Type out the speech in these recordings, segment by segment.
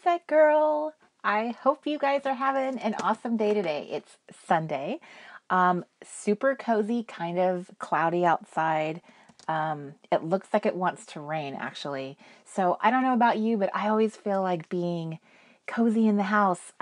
Set Girl. I hope you guys are having an awesome day today. It's Sunday. Super cozy, kind of cloudy outside. It looks like it wants to rain, actually. So I don't know about you, but I always feel like being cozy in the house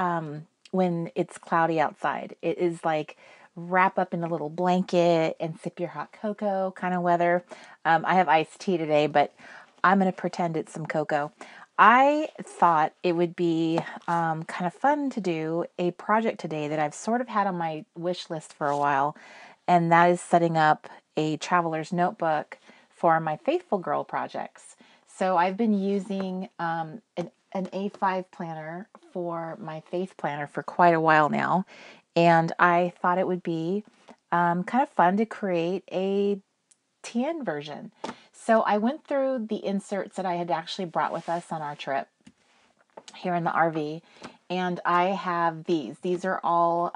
when it's cloudy outside. It is like wrap up in a little blanket and sip your hot cocoa kind of weather. I have iced tea today, but I'm going to pretend it's some cocoa. I thought it would be kind of fun to do a project today that I've sort of had on my wish list for a while, and that is setting up a traveler's notebook for my Faithful Girl projects. So I've been using an A5 planner for my faith planner for quite a while now, and I thought it would be kind of fun to create a TN version. So I went through the inserts that I had actually brought with us on our trip here in the RV, and I have these. These are all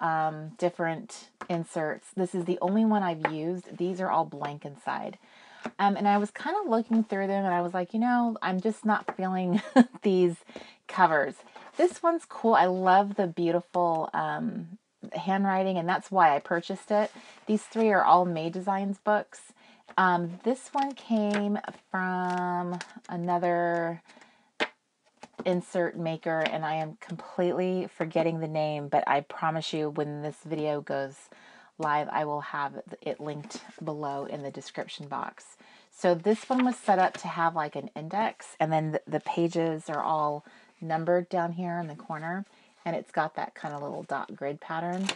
different inserts. This is the only one I've used. These are all blank inside. And I was kind of looking through them, and I was like, I'm just not feeling these covers. This one's cool. I love the beautiful handwriting, and that's why I purchased it. These three are all May Designs books. This one came from another insert maker, and I am completely forgetting the name, but I promise you when this video goes live, I will have it linked below in the description box. So this one was set up to have like an index, and then the pages are all numbered down here in the corner, and it's got that kind of little dot grid pattern.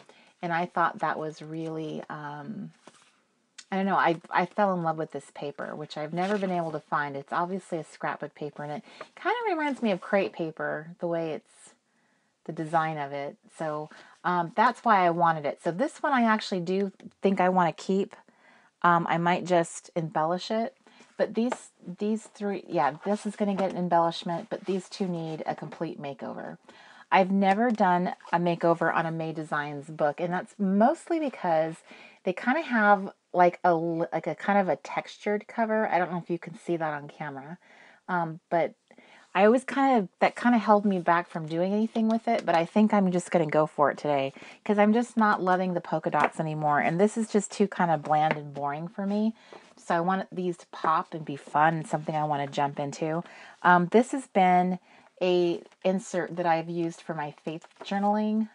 And I thought that was really, I don't know, I fell in love with this paper, which I've never been able to find. It's obviously a scrapbook paper, and it kind of reminds me of crepe paper, the way it's, the design of it. So that's why I wanted it. So this one I actually do think I want to keep. I might just embellish it. But these three, yeah, this is going to get an embellishment, but these two need a complete makeover. I've never done a makeover on a May Designs book, and that's mostly because they kind of have like a kind of a textured cover. I don't know if you can see that on camera, but I always that kind of held me back from doing anything with it, but I think I'm just going to go for it today because I'm just not loving the polka dots anymore, and this is just too kind of bland and boring for me. So I want these to pop and be fun and something I want to jump into. This has been a insert that I've used for my faith journaling,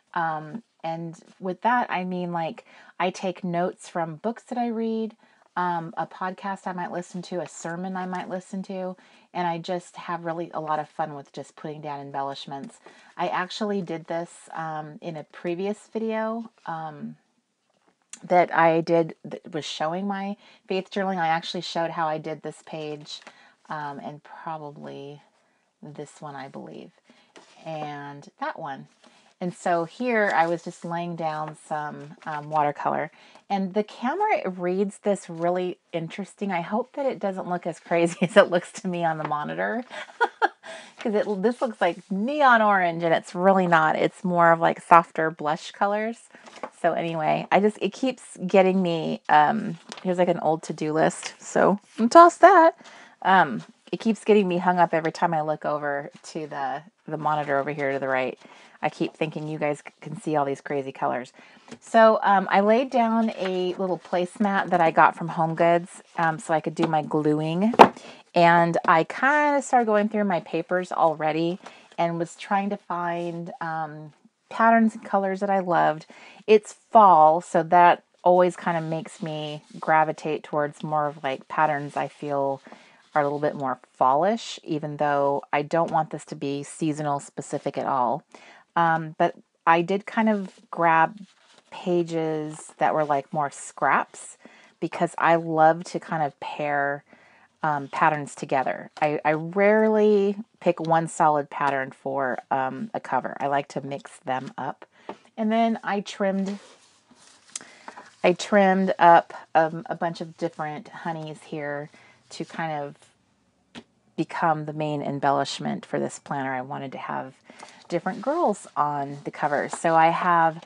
and with that I mean like I take notes from books that I read, a podcast I might listen to, a sermon I might listen to, and I just have really a lot of fun with just putting down embellishments. I actually did this in a previous video that I did that was showing my faith journaling. I actually showed how I did this page and probably this one, I believe, and that one. And so here I was just laying down some watercolor, and the camera reads this really interesting. I hope that it doesn't look as crazy as it looks to me on the monitor, because this looks like neon orange, and it's really not. It's more of like softer blush colors. So anyway, it keeps getting me, here's like an old to-do list, so I'm toss that. It keeps getting me hung up every time I look over to the monitor over here to the right. I keep thinking you guys can see all these crazy colors. So I laid down a little placemat that I got from Home Goods so I could do my gluing. And I kind of started going through my papers already and was trying to find patterns and colors that I loved. It's fall, so that always kind of makes me gravitate towards more of like patterns I feel are a little bit more fallish, even though I don't want this to be seasonal specific at all. But I did kind of grab pages that were like more scraps because I love to kind of pair patterns together. I rarely pick one solid pattern for a cover. I like to mix them up. And then I trimmed up a bunch of different honeys here to kind of become the main embellishment for this planner. I wanted to have different girls on the cover. So I have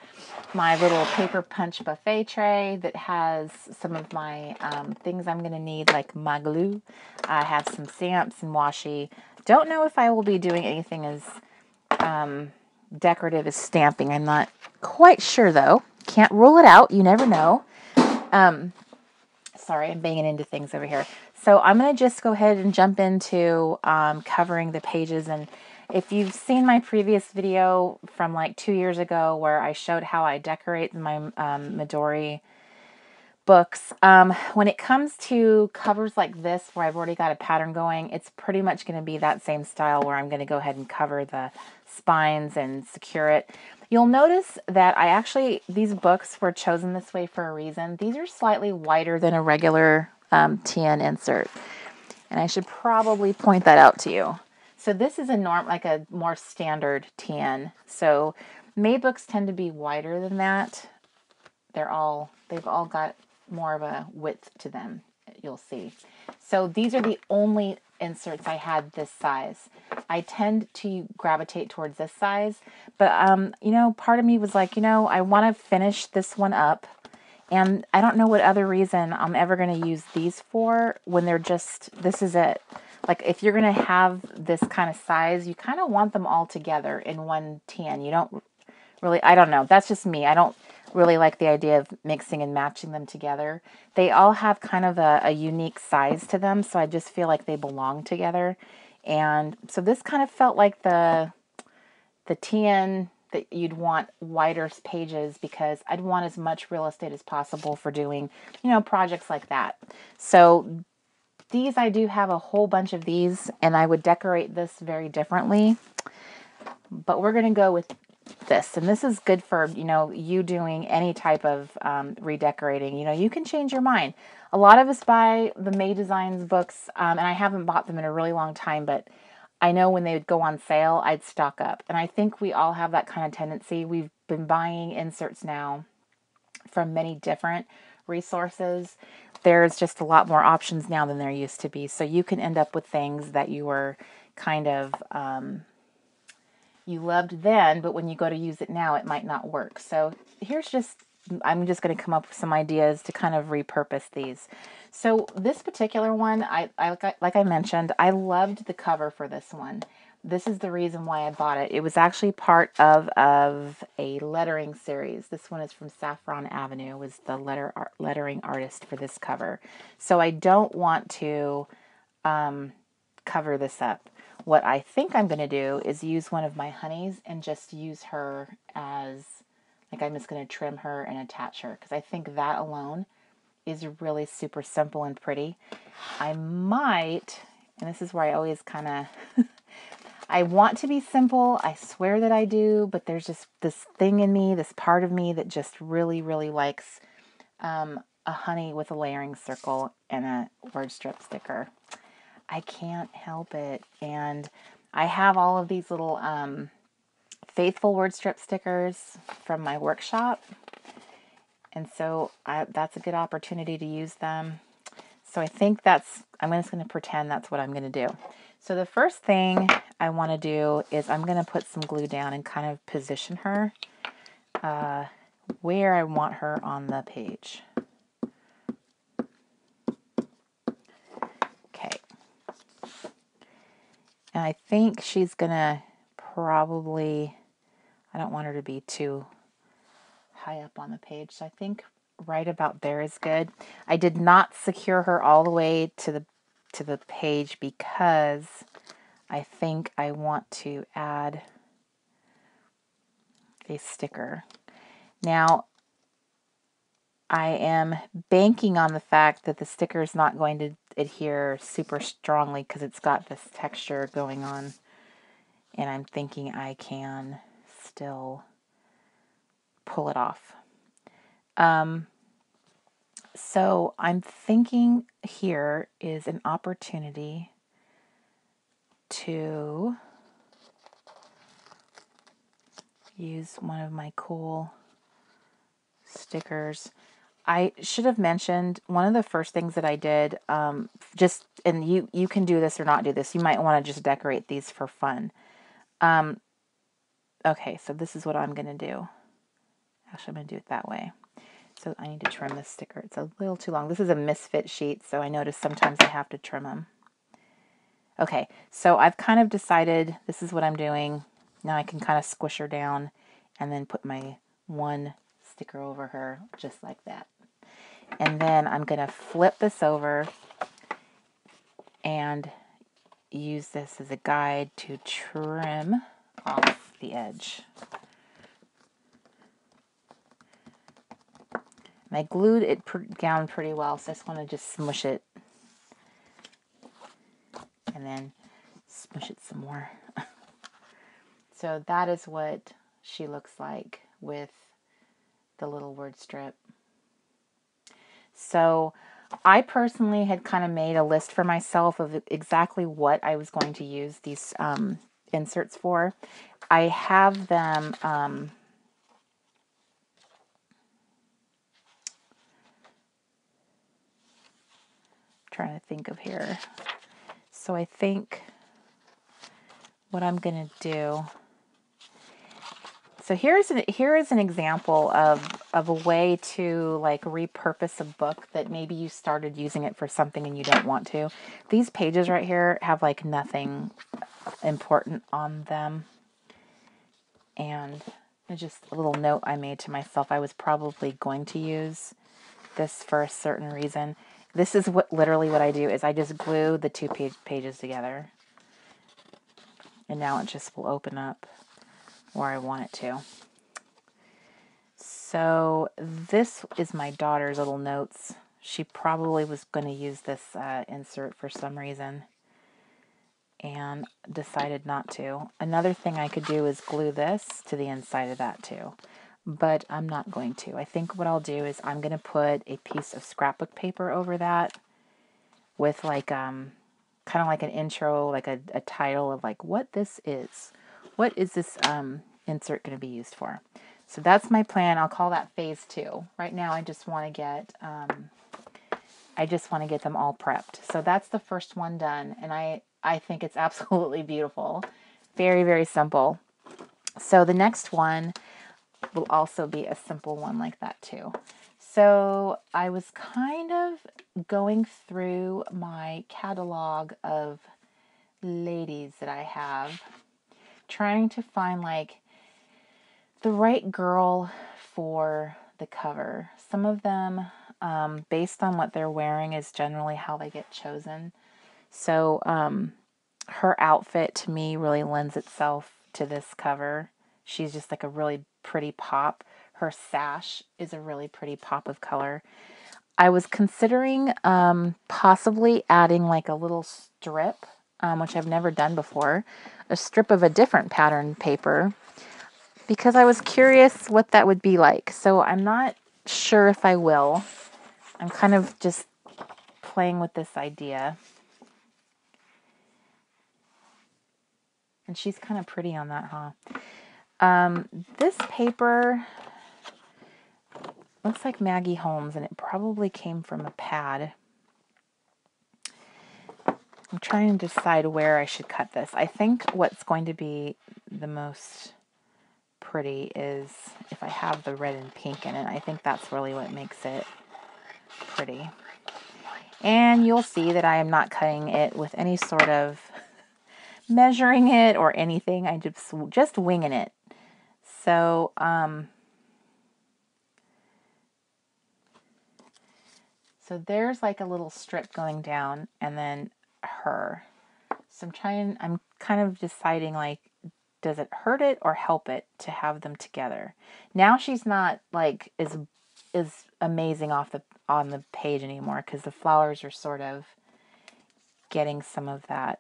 my little paper punch buffet tray that has some of my things I'm going to need, like my glue. I have some stamps and washi. Don't know if I will be doing anything as decorative as stamping. I'm not quite sure though. Can't rule it out. You never know. Sorry, I'm banging into things over here. So I'm going to just go ahead and jump into covering the pages. And if you've seen my previous video from like 2 years ago where I showed how I decorate my Midori books, when it comes to covers like this where I've already got a pattern going, it's pretty much going to be that same style where I'm going to go ahead and cover the spines and secure it. You'll notice that these books were chosen this way for a reason. These are slightly wider than a regular TN insert. And I should probably point that out to you. So this is like a more standard TN. So May books tend to be wider than that. They've all got more of a width to them, you'll see. So these are the only inserts I had this size. I tend to gravitate towards this size, but part of me was like, I want to finish this one up, and I don't know what other reason I'm ever going to use these for when they're just, this is it. Like if you're going to have this kind of size, you kind of want them all together in one TN. You don't really, I don't know. That's just me. I don't really like the idea of mixing and matching them together. They all have kind of a unique size to them, so I just feel like they belong together. And so this kind of felt like the TN that you'd want wider pages, because I'd want as much real estate as possible for doing, projects like that. So these, I do have a whole bunch of these, and I would decorate this very differently. But we're going to go with this, and this is good for you doing any type of redecorating. You can change your mind. A lot of us buy the May Designs books, and I haven't bought them in a really long time, but I know when they would go on sale, I'd stock up. And I think we all have that kind of tendency. We've been buying inserts now from many different resources. There's just a lot more options now than there used to be, so you can end up with things that you were kind of you loved then, but when you go to use it now, it might not work. So I'm just going to come up with some ideas to kind of repurpose these. So this particular one, like I mentioned, I loved the cover for this one. This is the reason why I bought it. It was actually part of a lettering series. This one is from Saffron Avenue, was the lettering artist for this cover. So I don't want to cover this up. What I think I'm going to do is use one of my honeys and just use her as, like, I'm just going to trim her and attach her, because I think that alone is really super simple and pretty. I might, and this is where I always kind of, I want to be simple. I swear that I do, but there's just this thing in me, this part of me that just really, really likes a honey with a layering circle and a word strip sticker. I can't help it. And I have all of these little faithful word strip stickers from my workshop. And so that's a good opportunity to use them. So I think I'm just going to pretend that's what I'm going to do. So the first thing I want to do is I'm going to put some glue down and kind of position her where I want her on the page. And I think she's going to probably, I don't want her to be too high up on the page. So I think right about there is good. I did not secure her all the way to the page because I think I want to add a sticker. Now, I am banking on the fact that the sticker is not going to adhere super strongly because it's got this texture going on. And I'm thinking I can still pull it off. So I'm thinking here is an opportunity to use one of my cool stickers. I should have mentioned one of the first things that I did, and you can do this or not do this. You might want to just decorate these for fun. Okay, so this is what I'm going to do. Actually, I'm going to do it that way. So I need to trim this sticker. It's a little too long. This is a misfit sheet, so I notice sometimes I have to trim them. Okay, so I've kind of decided this is what I'm doing. Now I can kind of squish her down and then put my one sticker over her just like that. And then I'm going to flip this over and use this as a guide to trim off the edge. And I glued it down pretty well, so I just want to just smush it and then smush it some more. So that is what she looks like with the little word strip. So I personally had kind of made a list for myself of exactly what I was going to use these inserts for. I have them trying to think of here. So I think what I'm going to do. So here is an example of a way to like repurpose a book that maybe you started using it for something and you don't want to. These pages right here have like nothing important on them. And just a little note I made to myself. I was probably going to use this for a certain reason. This is literally what I do is I just glue the two pages together. And now it just will open up where I want it to. So this is my daughter's little notes. She probably was going to use this insert for some reason and decided not to. Another thing I could do is glue this to the inside of that too, but I'm not going to. I think what I'll do is I'm going to put a piece of scrapbook paper over that with like kind of like an intro, like a title of like what this is. What is this insert going to be used for? So that's my plan. I'll call that phase 2. Right now I just want to get them all prepped. So that's the first one done, and I think it's absolutely beautiful. Very, very simple. So the next one will also be a simple one like that too. So I was kind of going through my catalog of ladies that I have, trying to find like the right girl for the cover. Some of them, based on what they're wearing, is generally how they get chosen. So her outfit to me really lends itself to this cover. She's just like a really pretty pop. Her sash is a really pretty pop of color. I was considering possibly adding like a little strip, which I've never done before, a strip of a different pattern paper, because I was curious what that would be like. So I'm not sure if I will. I'm kind of just playing with this idea. And she's kind of pretty on that, huh? This paper looks like Maggie Holmes, and it probably came from a pad. I'm trying to decide where I should cut this. I think what's going to be the most pretty is if I have the red and pink in it. I think that's really what makes it pretty. And you'll see that I am not cutting it with any sort of measuring it or anything. I just winging it. So, so there's like a little strip going down and then her. So I'm kind of deciding like, does it hurt it or help it to have them together? Now she's not like is amazing on the page anymore because the flowers are sort of getting some of that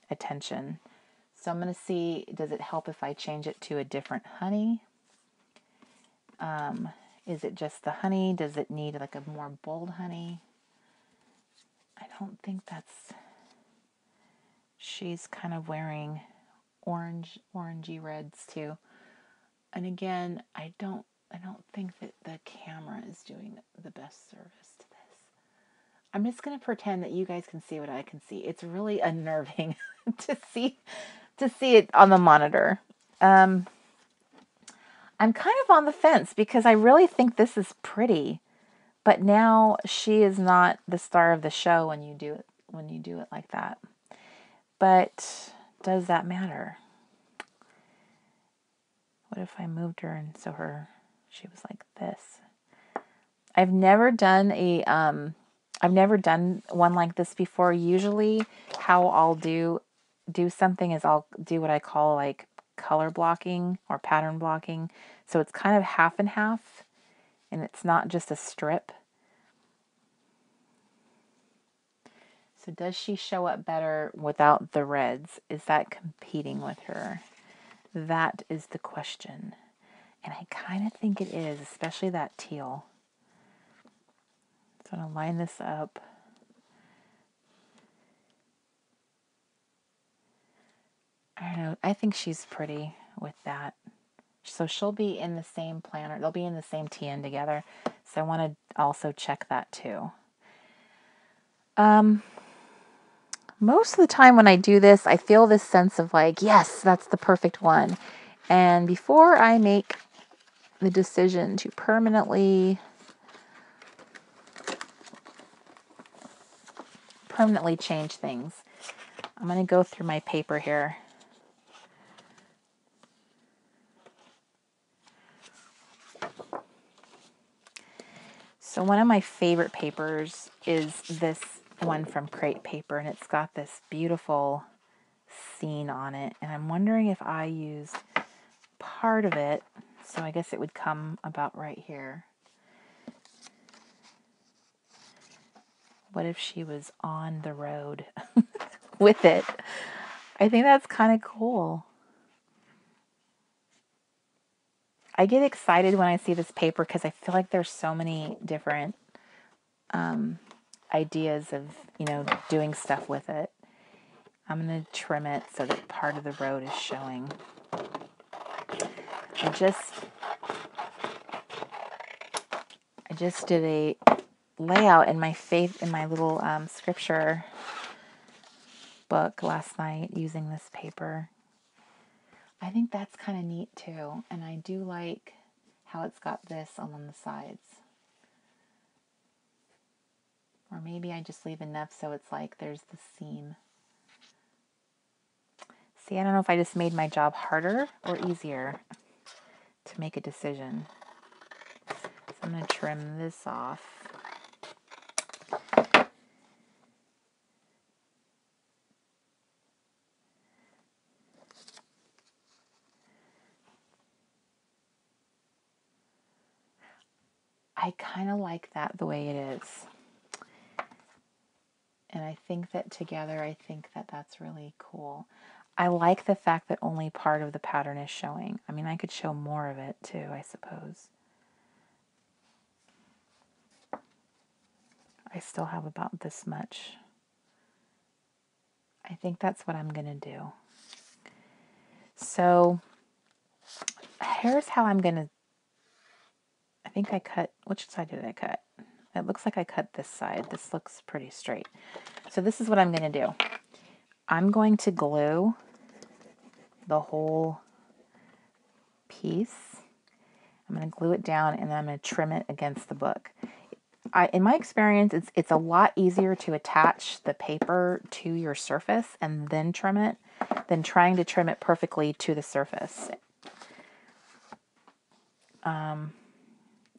attention. So I'm going to see, does it help if I change it to a different honey? Is it just the honey? Does it need like a more bold honey? I don't think that's... She's kind of wearing orangey reds too. And again, I don't think that the camera is doing the best service to this. I'm just going to pretend that you guys can see what I can see. It's really unnerving to see it on the monitor. I'm kind of on the fence because I really think this is pretty, but now she is not the star of the show when you do it like that. But does that matter? if I moved her and so she was like this? I've never done one like this before. Usually how I'll do something is I'll do what I call like color blocking or pattern blocking. So it's kind of half and half, and it's not just a strip. So does she show up better without the reds? Is that competing with her? That is the question. And I kind of think it is, especially that teal. So I'm going to line this up. I don't know. I think she's pretty with that. So she'll be in the same planner. They'll be in the same TN together. So I want to also check that too. Most of the time when I do this, I feel this sense of like, yes, that's the perfect one. And before I make the decision to permanently change things, I'm going to go through my paper here. So one of my favorite papers is this one from Crate Paper, and it's got this beautiful scene on it. And I'm wondering if I used part of it, so I guess it would come about right here. What if she was on the road with it? I think that's kind of cool. I get excited when I see this paper because I feel like there's so many different ideas of, doing stuff with it. I'm going to trim it so that part of the road is showing. I just did a layout in my little scripture book last night using this paper. I think that's kind of neat too, and I do like how it's got this on the sides. Or maybe I just leave enough so it's like there's the seam. See, I don't know if I just made my job harder or easier to make a decision. So I'm going to trim this off. I kind of like that the way it is. And I think that together, I think that that's really cool. I like the fact that only part of the pattern is showing. I mean, I could show more of it too, I suppose. I still have about this much. I think that's what I'm going to do. So here's how I'm going to, I think I cut, which side did I cut? It looks like I cut this side. This looks pretty straight. So this is what I'm going to do. I'm going to glue the whole piece. I'm going to glue it down and then I'm going to trim it against the book. In my experience, it's a lot easier to attach the paper to your surface and then trim it than trying to trim it perfectly to the surface.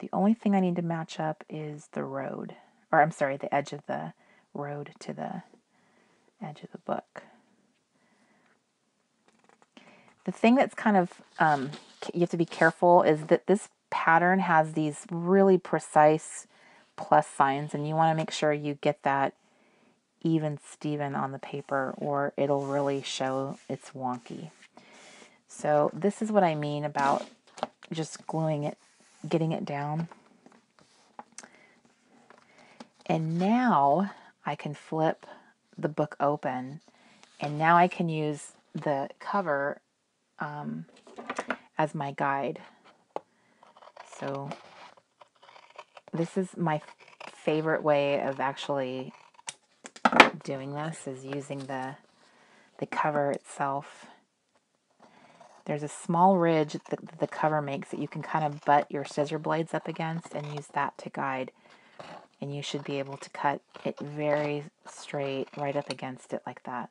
The only thing I need to match up is the road, or I'm sorry, the edge of the road to the edge of the book. The thing that's kind of, you have to be careful is that this pattern has these really precise plus signs, and you want to make sure you get that even Steven on the paper or it'll really show it's wonky. So this is what I mean about just gluing it, getting it down. And now I can flip the book open, and now I can use the cover as my guide. So this is my favorite way of actually doing this, is using the cover itself. There's a small ridge that the cover makes that you can kind of butt your scissor blades up against and use that to guide. And you should be able to cut it very straight right up against it like that.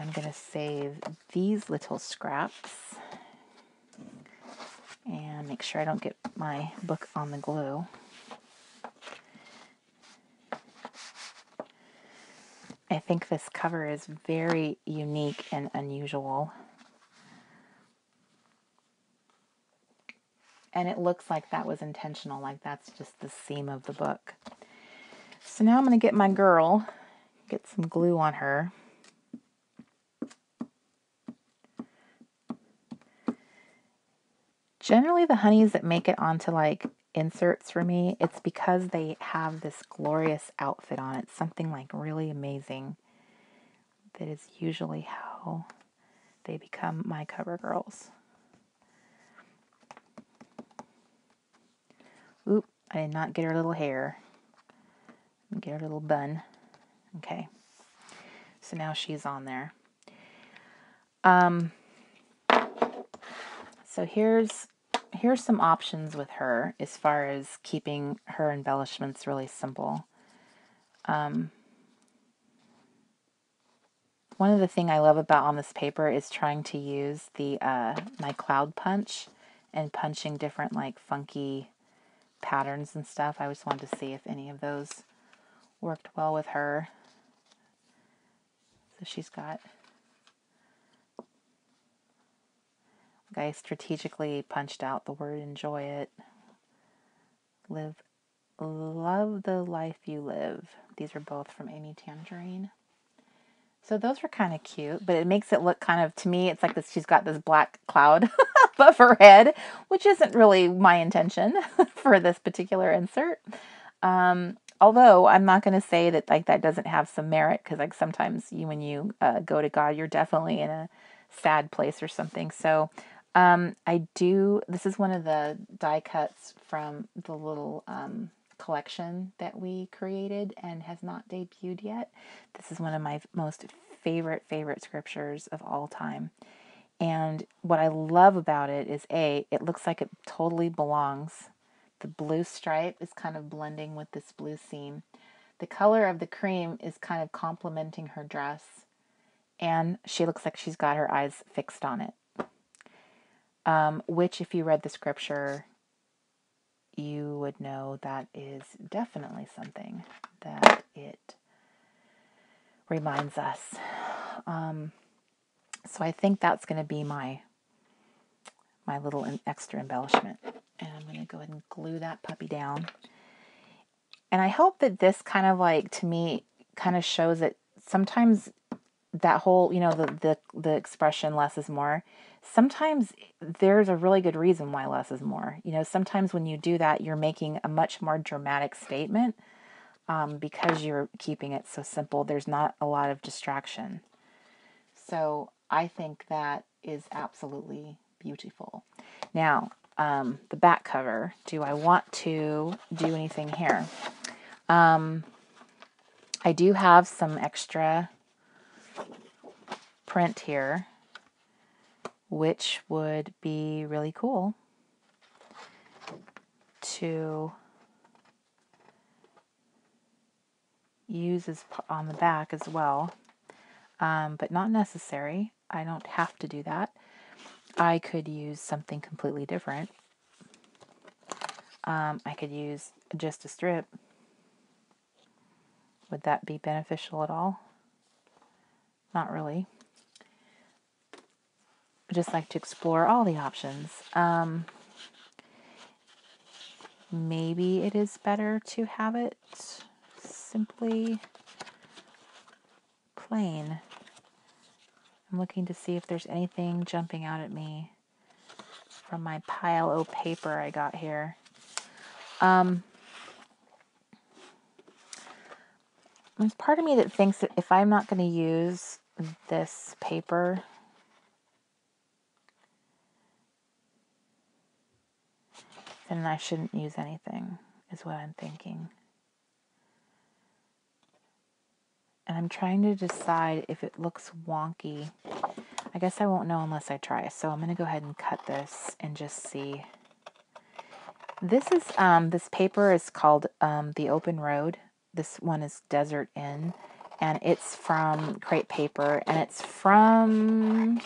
I'm going to save these little scraps and make sure I don't get my book on the glue. I think this cover is very unique and unusual. And it looks like that was intentional, like that's just the seam of the book. So now I'm going to get my girl, get some glue on her. Generally the honeys that make it onto like inserts for me, it's because they have this glorious outfit on it, something like really amazing. That is usually how they become my cover girls. Oop, I did not get her little hair. Get her little bun. Okay. So now she's on there. So here's some options with her as far as keeping her embellishments really simple. One of the things I love about on this paper is trying to use the my cloud punch and punching different like funky patterns and stuff. I just wanted to see if any of those worked well with her. So she's got, I strategically punched out the word enjoy it. Love the life you live. These are both from Amy Tangerine. So those were kind of cute, but it makes it look kind of, to me, it's like this, she's got this black cloud above her head, which isn't really my intention for this particular insert. Although I'm not going to say that like that doesn't have some merit, because like sometimes when you go to God, you're definitely in a sad place or something. So this is one of the die cuts from the little collection that we created and has not debuted yet. This is one of my most favorite scriptures of all time. And what I love about it is it looks like it totally belongs. The blue stripe is kind of blending with this blue seam. The color of the cream is kind of complementing her dress. And she looks like she's got her eyes fixed on it. Which, if you read the scripture, you would know that is definitely something that it reminds us. So I think that's going to be my little extra embellishment. And I'm going to go ahead and glue that puppy down. And I hope that this kind of like, to me, kind of shows that sometimes that whole, the expression less is more, sometimes there's a really good reason why less is more. Sometimes when you do that, you're making a much more dramatic statement because you're keeping it so simple. There's not a lot of distraction. So I think that is absolutely beautiful. Now, the back cover, do I want to do anything here? I do have some extra print here, which would be really cool to use on the back as well, but not necessary. I don't have to do that. I could use something completely different. I could use just a strip. Would that be beneficial at all? Not really. I just like to explore all the options. Maybe it is better to have it simply plain. I'm looking to see if there's anything jumping out at me from my pile of paper I got here. There's part of me that thinks that if I'm not going to use this paper, then I shouldn't use anything, is what I'm thinking. And I'm trying to decide if it looks wonky. I guess I won't know unless I try. So I'm going to go ahead and cut this and just see. This paper is called The Open Road. This one is Desert Inn. and it's from crepe paper, and it's from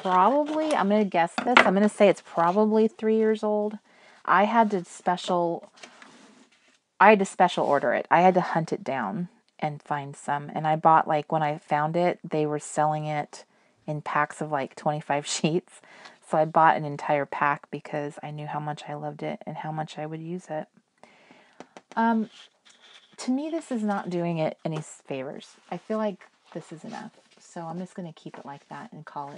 probably, I'm going to guess this, I'm going to say it's probably 3 years old. I had to special order it. I had to hunt it down and find some, and I bought, like, when I found it, they were selling it in packs of like 25 sheets. So I bought an entire pack because I knew how much I loved it and how much I would use it. To me, this is not doing it any favors. I feel like this is enough. So I'm just going to keep it like that and call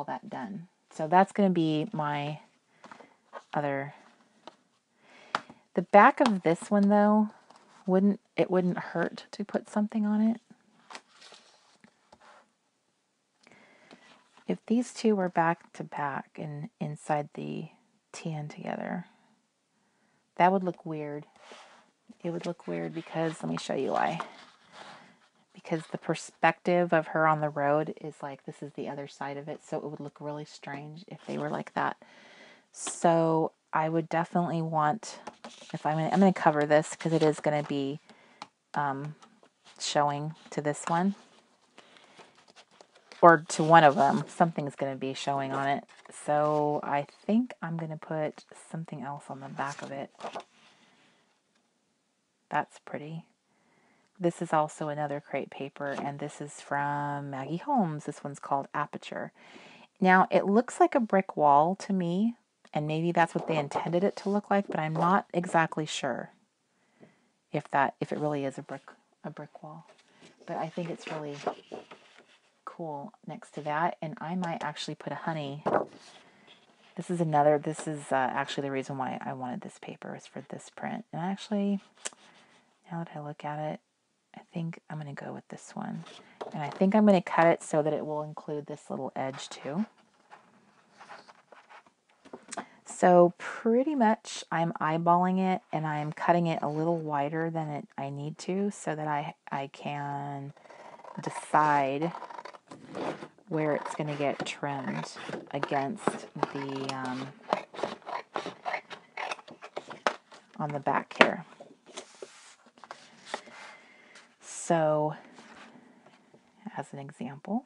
that done. So that's going to be my other. The back of this one, though, wouldn't hurt to put something on it. If these two were back to back and inside the TN together, that would look weird. It would look weird because, let me show you why. Because the perspective of her on the road is like, this is the other side of it, so it would look really strange if they were like that. So I would definitely want, if I'm going to cover this because it is going to be showing to this one. Or to one of them, something's going to be showing on it. So I think I'm going to put something else on the back of it. That's pretty. This is also another crepe paper, and this is from Maggie Holmes. This one's called Aperture. Now, it looks like a brick wall to me, and maybe that's what they intended it to look like, but I'm not exactly sure if it really is a brick wall. But I think it's really cool next to that, and I might actually put a honey. This is actually the reason why I wanted this paper, is for this print. And actually, now that I look at it, I think I'm going to go with this one. And I think I'm going to cut it so that it will include this little edge too. So pretty much I'm eyeballing it, and I'm cutting it a little wider than I need to, so that I can decide where it's going to get trimmed against the on the back here. So as an example,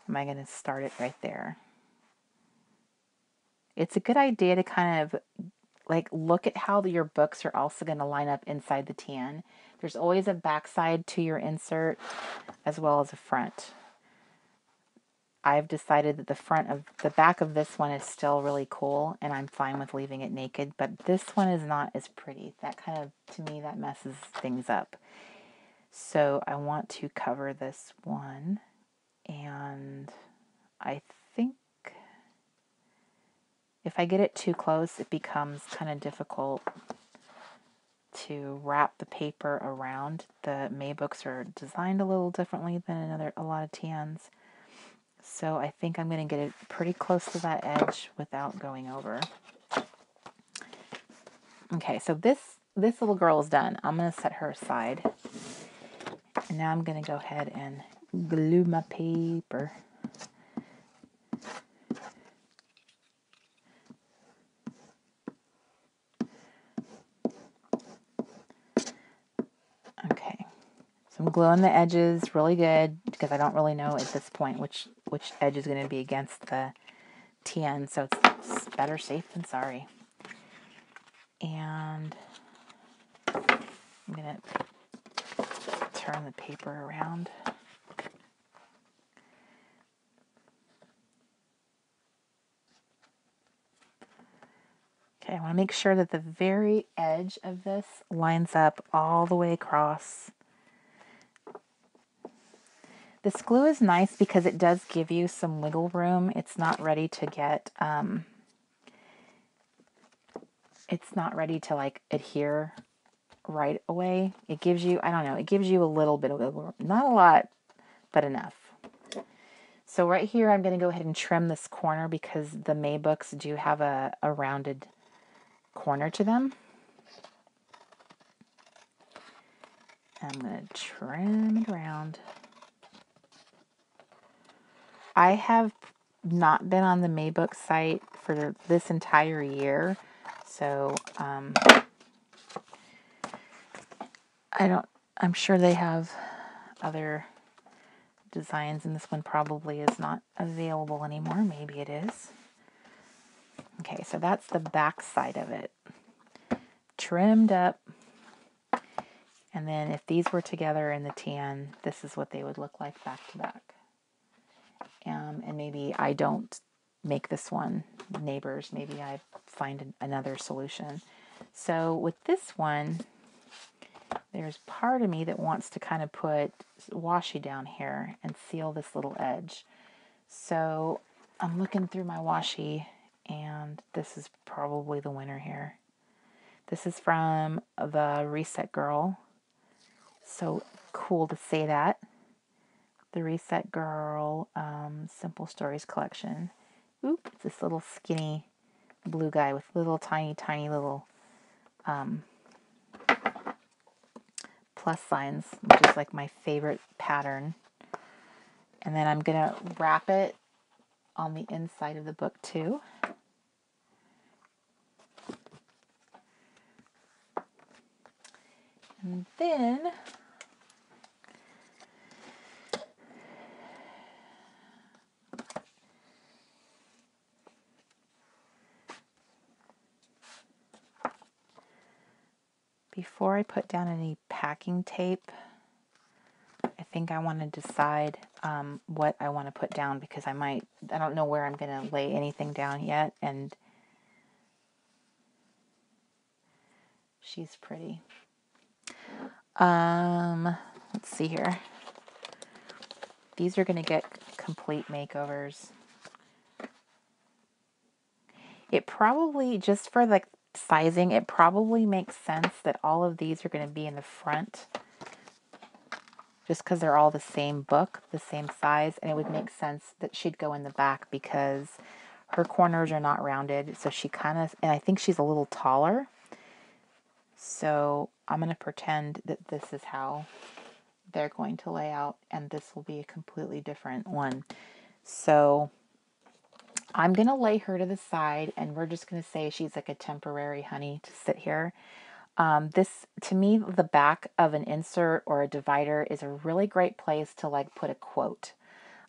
am I going to start it right there? It's a good idea to kind of like look at how your books are also going to line up inside the tan. There's always a back side to your insert as well as a front. I've decided that the back of this one is still really cool, and I'm fine with leaving it naked, but this one is not as pretty. That kind of, to me, that messes things up. So I want to cover this one, and I think if I get it too close, it becomes kind of difficult to wrap the paper around. The May books are designed a little differently than a lot of tans. So I think I'm going to get it pretty close to that edge without going over. Okay, so this little girl is done. I'm going to set her aside. And now I'm going to go ahead and glue my paper. Okay, so I'm gluing the edges really good because I don't really know at this point which edge is going to be against the TN, so it's better safe than sorry. And I'm going to turn the paper around. Okay, I want to make sure that the very edge of this lines up all the way across. This glue is nice because it does give you some wiggle room. It's not ready to get, it's not ready to like adhere right away. It gives you, I don't know, it gives you a little bit of wiggle room. Not a lot, but enough. So right here, I'm going to go ahead and trim this corner because the May books do have a rounded corner to them. I'm going to trim it around. I have not been on the Maybook site for this entire year, so I I'm sure they have other designs, and this one probably is not available anymore. Maybe it is. Okay, so that's the back side of it. Trimmed up. And then if these were together in the tan, this is what they would look like back to back. And maybe I don't make this one neighbors. Maybe I find another solution. So with this one, there's part of me that wants to kind of put washi down here and seal this little edge. So I'm looking through my washi, and this is probably the winner here. This is from the Reset Girl. So cool to say that. The Reset Girl Simple Stories collection. Oop, it's this little skinny blue guy with little tiny little plus signs, which is like my favorite pattern. And then I'm going to wrap it on the inside of the book too. And then before I put down any packing tape, I think I want to decide what I want to put down, because I don't know where I'm going to lay anything down yet, and she's pretty. Let's see here. These are going to get complete makeovers. It probably, just for the sizing, it probably makes sense that all of these are going to be in the front, just because they're all the same book, the same size, and it would make sense that she'd go in the back because her corners are not rounded, so she kind of, and I think she's a little taller, so I'm going to pretend that this is how they're going to lay out, and this will be a completely different one. So I'm going to lay her to the side, and we're just going to say she's like a temporary honey to sit here. This, to me, the back of an insert or a divider is a really great place to like put a quote.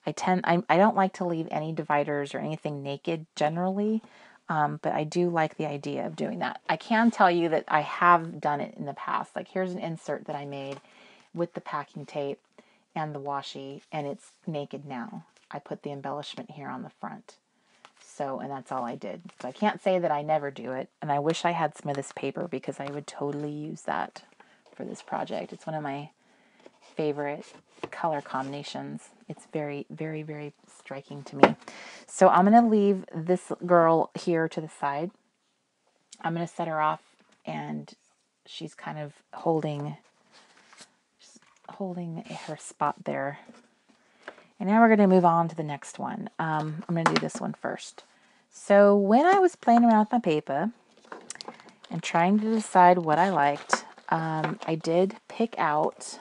I don't like to leave any dividers or anything naked generally, but I do like the idea of doing that. I can tell you that I have done it in the past. Like, here's an insert that I made with the packing tape and the washi, and it's naked now. I put the embellishment here on the front. So, and that's all I did. So I can't say that I never do it, and I wish I had some of this paper because I would totally use that for this project. It's one of my favorite color combinations. It's very, very, very striking to me. So I'm going to leave this girl here to the side. I'm going to set her off, and she's kind of holding her spot there. And now we're going to move on to the next one. I'm going to do this one first. So when I was playing around with my paper and trying to decide what I liked, I did pick out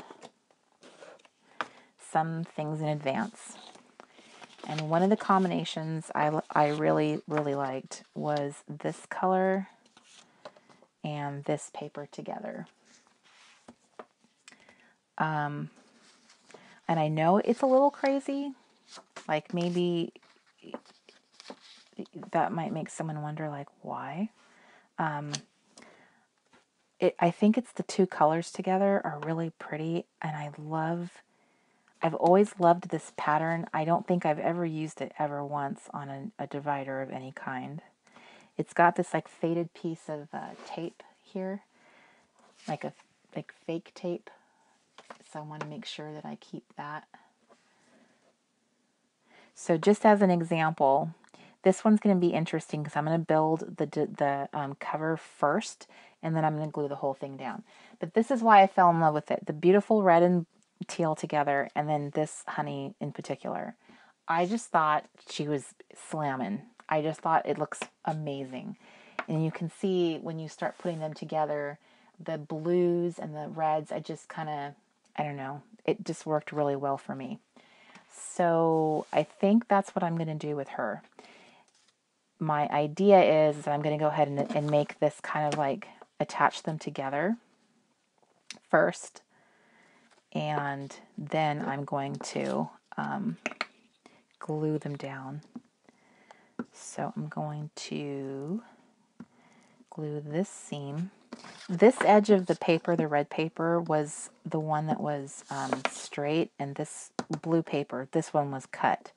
some things in advance. And one of the combinations I really, really liked was this color and this paper together. And I know it's a little crazy, like maybe that might make someone wonder, like, why? I think it's the two colors together are really pretty, and I've always loved this pattern. I don't think I've ever used it ever once on a divider of any kind. It's got this like faded piece of tape here, like fake tape. So I want to make sure that I keep that. So just as an example, this one's going to be interesting because I'm going to build the cover first, and then I'm going to glue the whole thing down. But this is why I fell in love with it. The beautiful red and teal together, and then this honey in particular. I just thought she was slamming. I just thought it looks amazing. And you can see when you start putting them together, the blues and the reds, I just kind of, I don't know, it just worked really well for me. So I think that's what I'm going to do with her. My idea is that I'm going to go ahead and make this kind of like attach them together first. and then I'm going to glue them down. So I'm going to glue this seam. This edge of the paper, the red paper, was the one that was straight, and this blue paper, this one was cut.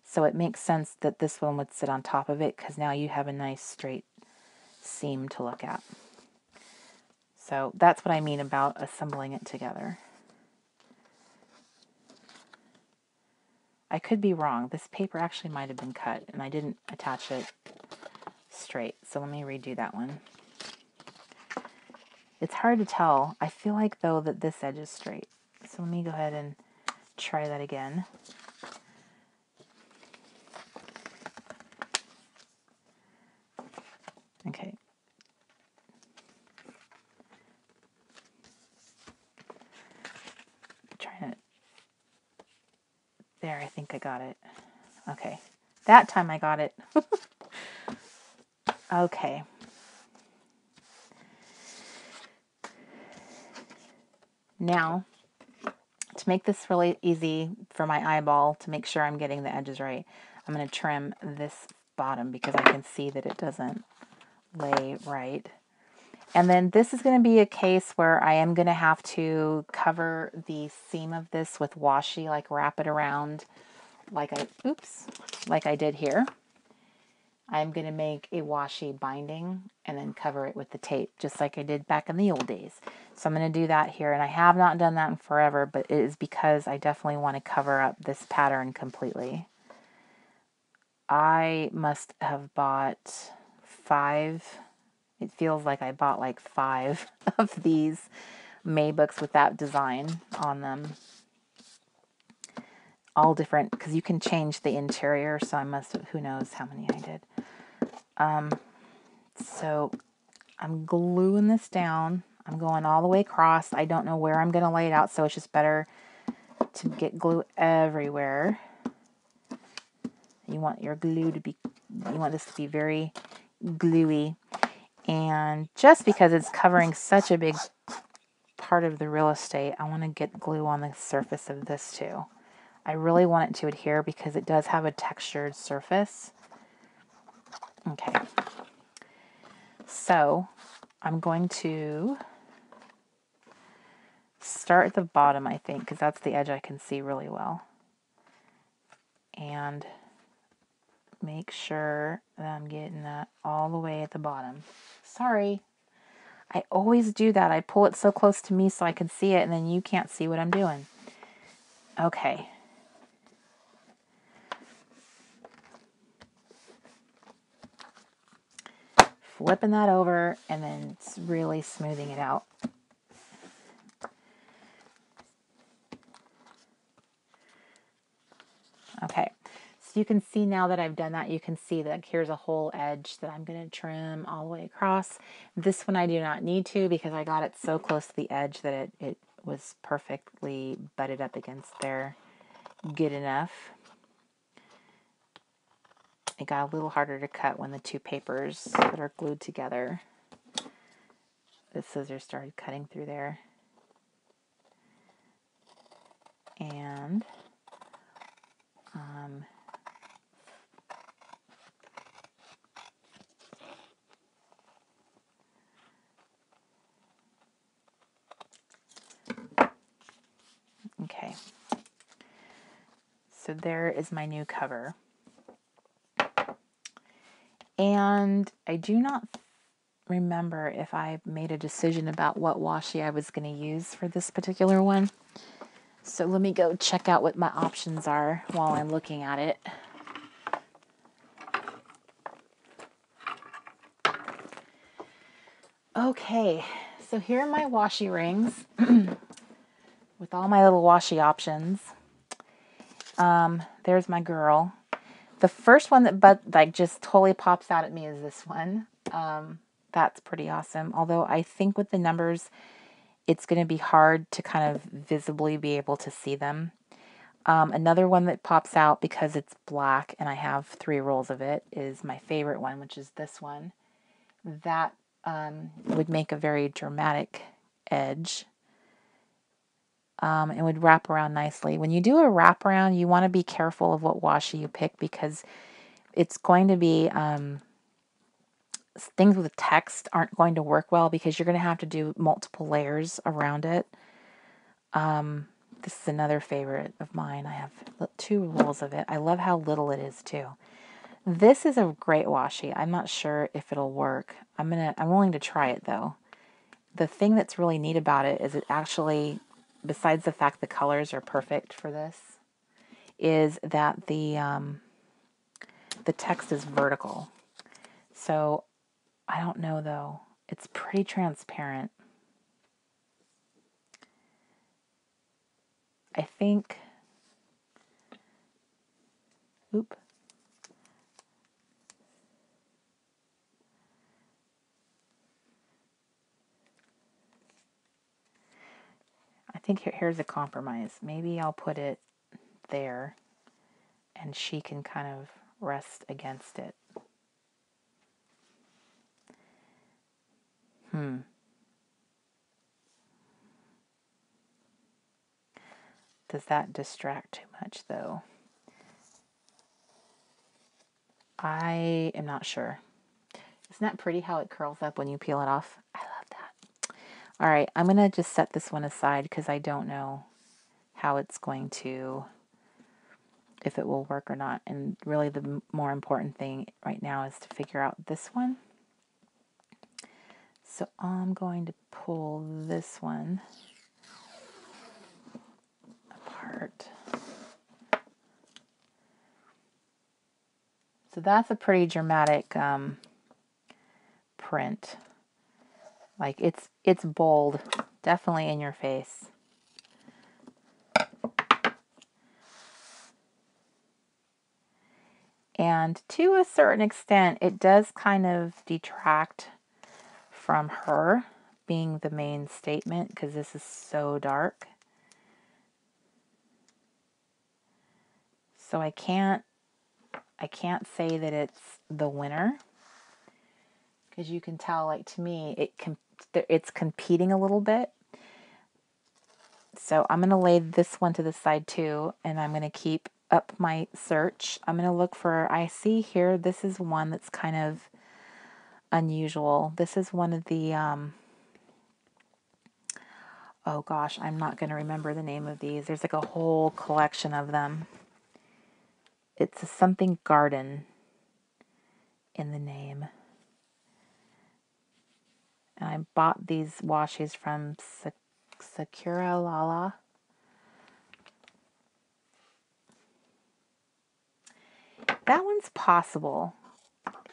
So it makes sense that this one would sit on top of it, because now you have a nice straight seam to look at. So that's what I mean about assembling it together. I could be wrong. This paper actually might have been cut, and I didn't attach it straight. So let me redo that one. It's hard to tell. I feel like, though, that this edge is straight. So let me go ahead and try that again. Okay. Trying to... There, I think I got it. Okay. That time I got it. Okay. Now, to make this really easy for my eyeball, to make sure I'm getting the edges right, I'm going to trim this bottom because I can see that it doesn't lay right. And then this is going to be a case where I am going to have to cover the seam of this with washi, like wrap it around like I did here. I'm going to make a washi binding and then cover it with the tape, just like I did back in the old days. So I'm going to do that here, and I have not done that in forever, but it is because I definitely want to cover up this pattern completely. I must have bought 5, it feels like I bought like 5 of these May books with that design on them. All different, because you can change the interior, so I must have, who knows how many I did. So I'm gluing this down. I'm going all the way across. I don't know where I'm going to lay it out, so it's just better to get glue everywhere. You want your glue to be, you want this to be very gluey. And just because it's covering such a big part of the real estate, I want to get glue on the surface of this too. I really want it to adhere because it does have a textured surface. Okay. So I'm going to start at the bottom, I think, because that's the edge I can see really well. And make sure that I'm getting that all the way at the bottom. Sorry. I always do that. I pull it so close to me so I can see it, and then you can't see what I'm doing. Okay. Flipping that over, and then it's really smoothing it out. Okay, so you can see now that I've done that, you can see that here's a whole edge that I'm going to trim all the way across. This one I do not need to because I got it so close to the edge that it was perfectly butted up against there. Good enough. It got a little harder to cut when the two papers that are glued together. The scissors started cutting through there. And okay. So there is my new cover. And I do not remember if I made a decision about what washi I was going to use for this particular one. So let me go check out what my options are while I'm looking at it. Okay, so here are my washi rings with all my little washi options. There's my girl. The first one that just totally pops out at me is this one. That's pretty awesome. Although I think with the numbers, it's going to be hard to kind of visibly be able to see them. Another one that pops out because it's black and I have 3 rolls of it is my favorite one, which is this one. That would make a very dramatic edge. and would wrap around nicely. When you do a wrap around, you want to be careful of what washi you pick because it's going to be, things with text aren't going to work well because you're going to have to do multiple layers around it. This is another favorite of mine. I have 2 rolls of it. I love how little it is too. This is a great washi. I'm not sure if it'll work. I'm willing to try it though. The thing that's really neat about it is it actually, besides the fact the colors are perfect for this, is that the text is vertical. So I don't know though. It's pretty transparent. I think, oop. I think here's a compromise. Maybe I'll put it there and she can kind of rest against it. Does that distract too much though? I am not sure. Isn't that pretty how it curls up when you peel it off? I love that. All right, I'm going to just set this one aside because I don't know how it's going to, if it will work or not. And really the more important thing right now is to figure out this one. So I'm going to pull this one apart. So that's a pretty dramatic print. Like it's bold, definitely in your face. And to a certain extent, it does kind of detract from her being the main statement because this is so dark. So I can't say that it's the winner because you can tell, like, to me, it's competing a little bit. So I'm going to lay this one to the side too, and I'm going to keep up my search. I'm going to look for, I see here, this is one that's kind of unusual. This is one of the, oh gosh, I'm not going to remember the name of these. There's like a whole collection of them. It's a something garden in the name. And I bought these washes from Sakura Lala. That one's possible.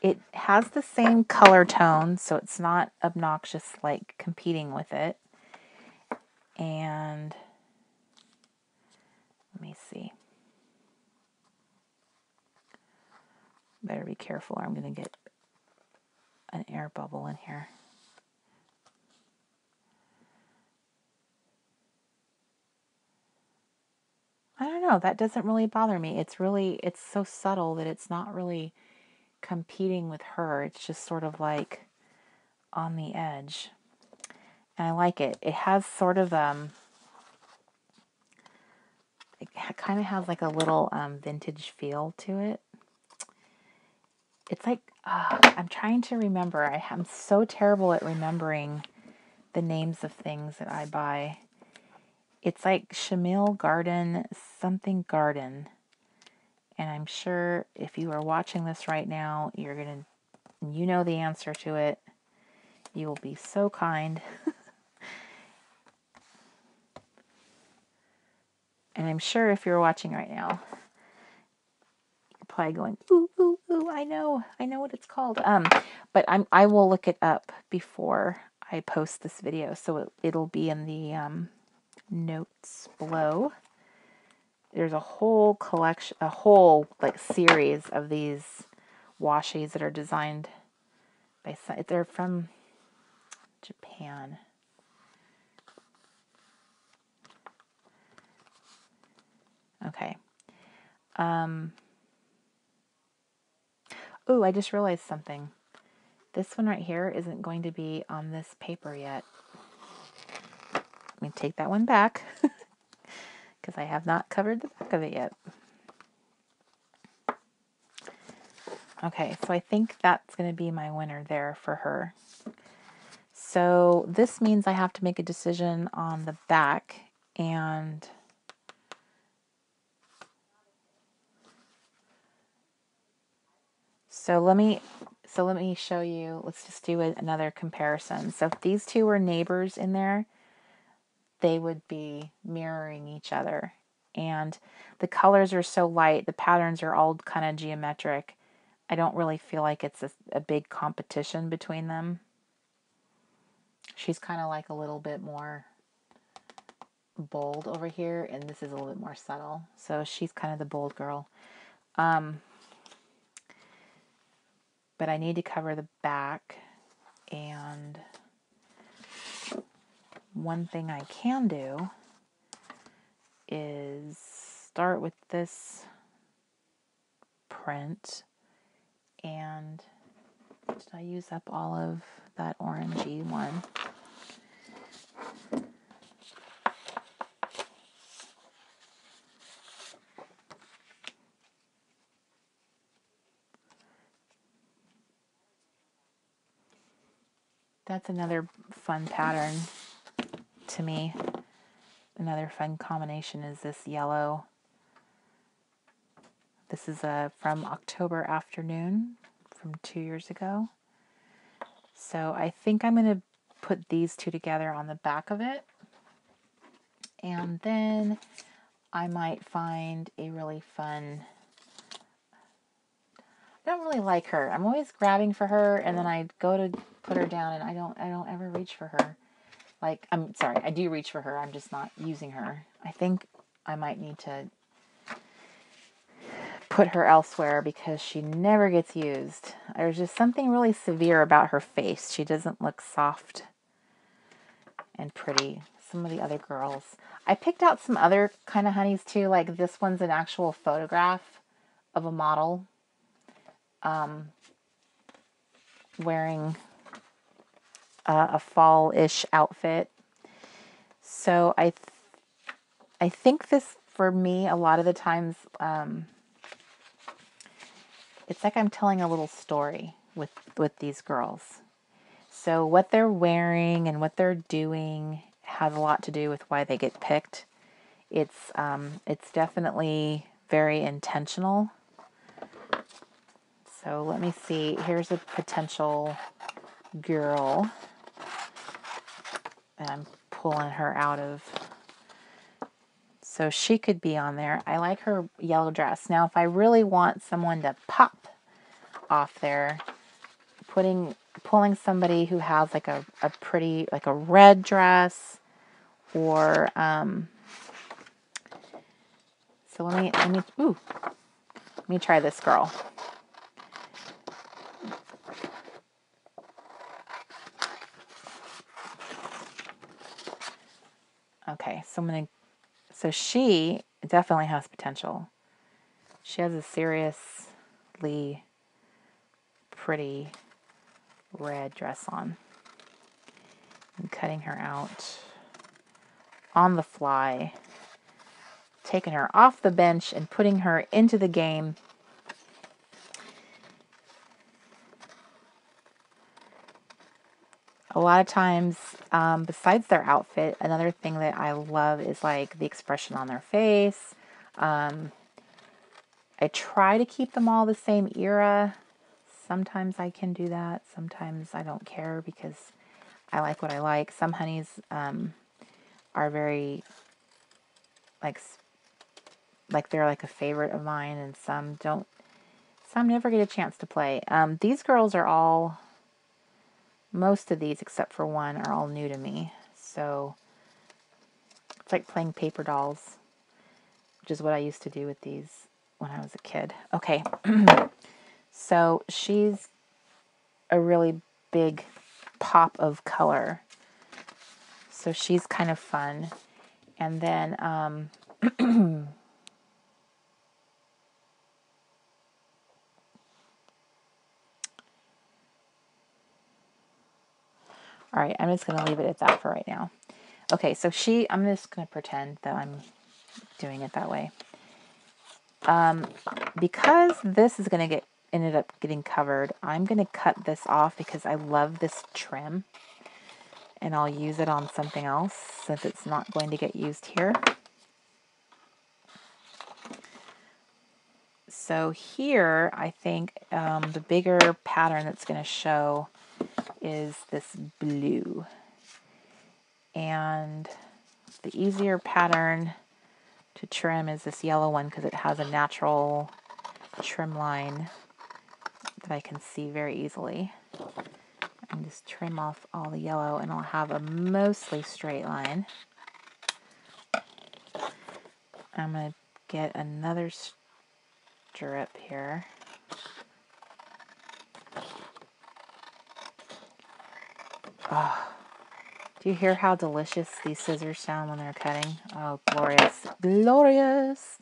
It has the same color tone, so it's not obnoxious like competing with it. And let me see. Better be careful or I'm going to get an air bubble in here. I don't know. That doesn't really bother me. It's so subtle that it's not really competing with her. It's just sort of like on the edge. And I like it. It has sort of, it kind of has like a little vintage feel to it. It's like, I'm trying to remember. I'm so terrible at remembering the names of things that I buy. It's like Shamil Garden, something garden. And I'm sure if you are watching this right now, you know the answer to it. You will be so kind. And I'm sure if you're watching right now, you're probably going, ooh, ooh, ooh, I know what it's called. But I will look it up before I post this video, so it'll be in the notes below. There's a whole collection, a whole like series of these washies that are designed by, they're from Japan. Okay. Ooh, I just realized something. This one right here isn't going to be on this paper yet. Let me take that one back. because I have not covered the back of it yet. Okay, so I think that's going to be my winner there for her. So this means I have to make a decision on the back, and so let me show you. Let's just do another comparison. So if these two were neighbors in there, they would be mirroring each other. And the colors are so light, the patterns are all kind of geometric. I don't really feel like it's a big competition between them. She's kind of like a little bit more bold over here, and this is a little bit more subtle. So she's kind of the bold girl. But I need to cover the back, and one thing I can do is start with this print, and did I use up all of that orangey one? That's another fun pattern to me. Another fun combination is this yellow. This is from October Afternoon from 2 years ago. So I think I'm going to put these two together on the back of it. And then I might find a really fun... I don't really like her. I'm always grabbing for her, and then I go to put her down, and I don't ever reach for her. Like, I'm sorry, I do reach for her. I'm just not using her. I think I might need to put her elsewhere because she never gets used. There's just something really severe about her face. She doesn't look soft and pretty. Some of the other girls. I picked out some other kind of honeys too. Like this one's an actual photograph of a model wearing a fall-ish outfit. So I think this, for me, a lot of the times, it's like I'm telling a little story with these girls. So what they're wearing and what they're doing has a lot to do with why they get picked. It's definitely very intentional. So let me see. Here's a potential girl. And I'm pulling her out of... So she could be on there. I like her yellow dress. Now, if I really want someone to pop off there, pulling somebody who has like a pretty, like a red dress, or so let me try this girl. Okay, so she definitely has potential. She has a seriously pretty red dress on. I'm cutting her out on the fly, taking her off the bench and putting her into the game. A lot of times, besides their outfit, another thing that I love is like the expression on their face. I try to keep them all the same era. Sometimes I can do that. Sometimes I don't care because I like what I like. Some honeys are very like they're like a favorite of mine, and some don't. Some never get a chance to play. These girls are all... Most of these, except for one, are all new to me. So it's like playing paper dolls, which is what I used to do with these when I was a kid. Okay, so she's a really big pop of color. So she's kind of fun. And then all right, I'm just going to leave it at that for right now. Okay, so I'm just going to pretend that I'm doing it that way. Because this is going to ended up getting covered, I'm going to cut this off because I love this trim. And I'll use it on something else since it's not going to get used here. So here, I think the bigger pattern that's going to show is this blue. And the easier pattern to trim is this yellow one because it has a natural trim line that I can see very easily. And just trim off all the yellow and I'll have a mostly straight line. I'm going to get another strip here. Oh, do you hear how delicious these scissors sound when they're cutting? Oh, glorious. Glorious!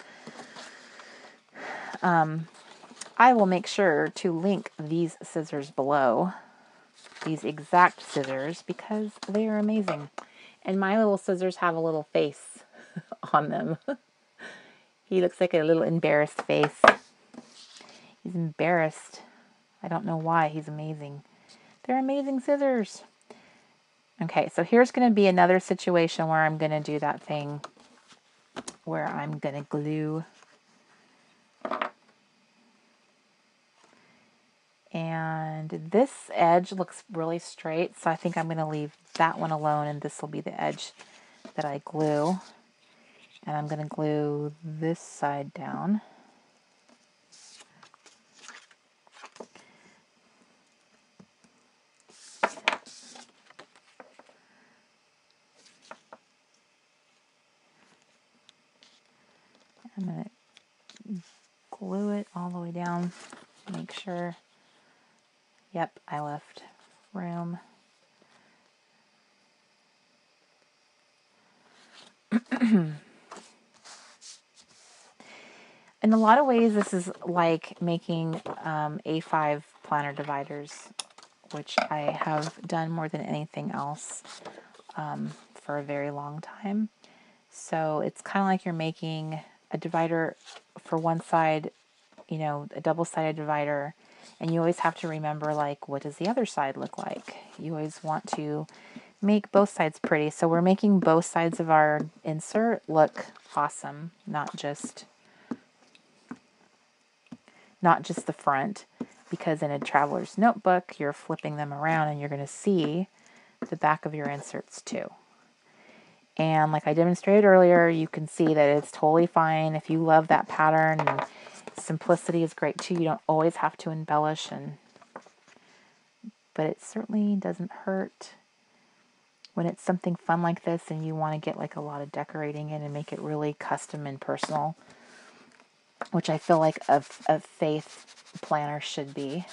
I will make sure to link these scissors below. These exact scissors because they are amazing. And my little scissors have a little face on them. He looks like a little embarrassed face. He's embarrassed. I don't know why. He's amazing. They're amazing scissors. Okay, so here's going to be another situation where I'm going to do that thing where I'm going to glue. And this edge looks really straight, so I think I'm going to leave that one alone, and this will be the edge that I glue. And I'm going to glue this side down. I'm going to glue it all the way down, make sure, yep, I left room. In a lot of ways, this is like making A5 planner dividers, which I have done more than anything else for a very long time. So it's kind of like you're making a divider for one side, you know, a double-sided divider, and you always have to remember, like, what does the other side look like? You always want to make both sides pretty. So we're making both sides of our insert look awesome, not just the front, because in a traveler's notebook, you're flipping them around and you're going to see the back of your inserts too. And like I demonstrated earlier, you can see that it's totally fine if you love that pattern, and simplicity is great too. You don't always have to embellish, but it certainly doesn't hurt when it's something fun like this and you want to get like a lot of decorating in and make it really custom and personal, which I feel like a faith planner should be.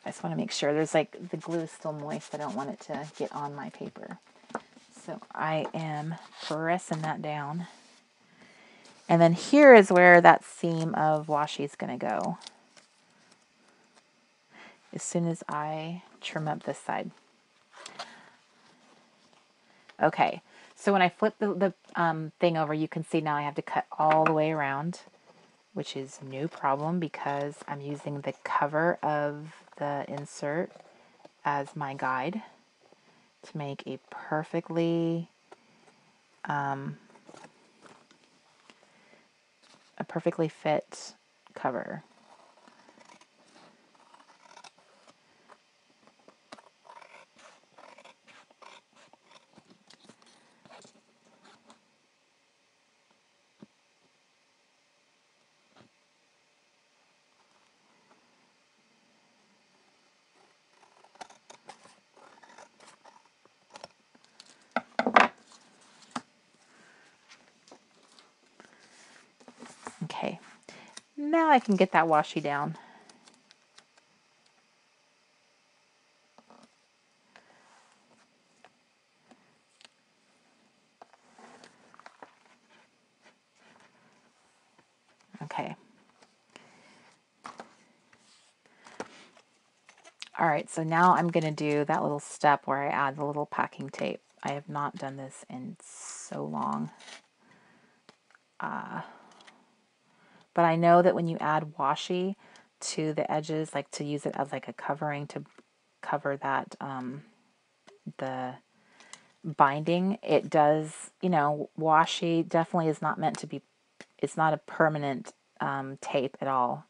I just want to make sure there's like the glue is still moist. I don't want it to get on my paper. So I am pressing that down. And then here is where that seam of washi is going to go. As soon as I trim up this side. Okay, so when I flip the thing over, you can see now I have to cut all the way around, which is no problem because I'm using the cover of the insert as my guide to make a perfectly fit cover. Okay, now I can get that washi down. Okay. All right, so now I'm going to do that little step where I add the little packing tape. I have not done this in so long. But I know that when you add washi to the edges, like to use it as like a covering to cover that, the binding, it does, you know, washi definitely is not meant to be, it's not a permanent tape at all,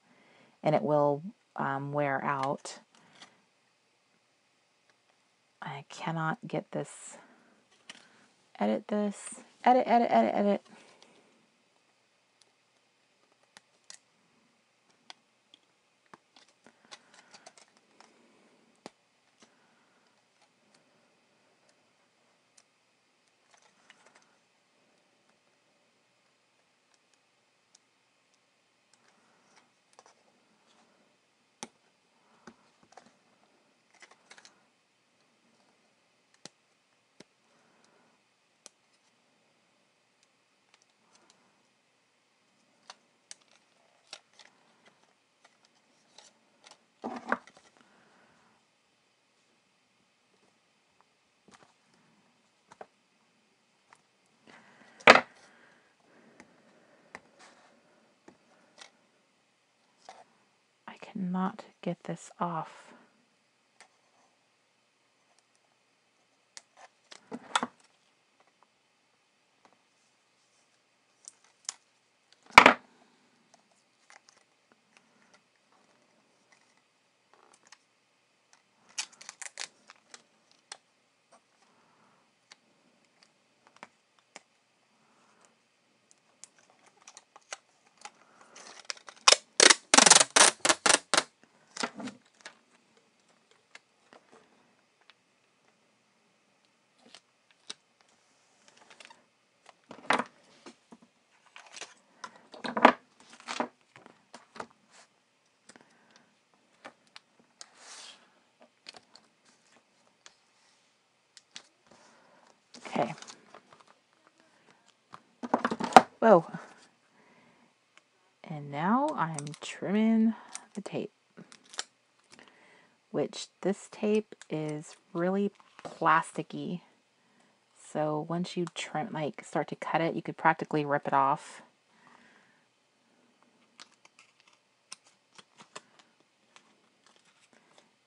and it will wear out. I cannot get this, edit this, edit, edit, edit, edit. I cannot get this off. Okay. Whoa. And now I'm trimming the tape, which this tape is really plasticky. So once you trim, like start to cut it, you could practically rip it off.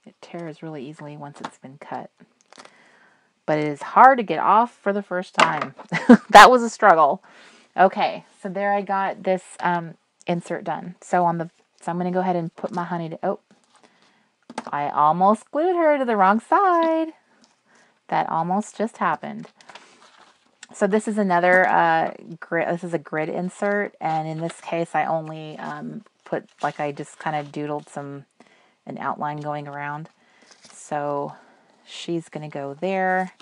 It tears really easily once it's been cut. But it is hard to get off for the first time. That was a struggle. Okay, so there I got this insert done. So I'm going to go ahead and put my honey to, oh, I almost glued her to the wrong side. That almost just happened. So this is another grid. This is a grid insert, and in this case, I only put, like, I just kind of doodled an outline going around. So she's going to go there.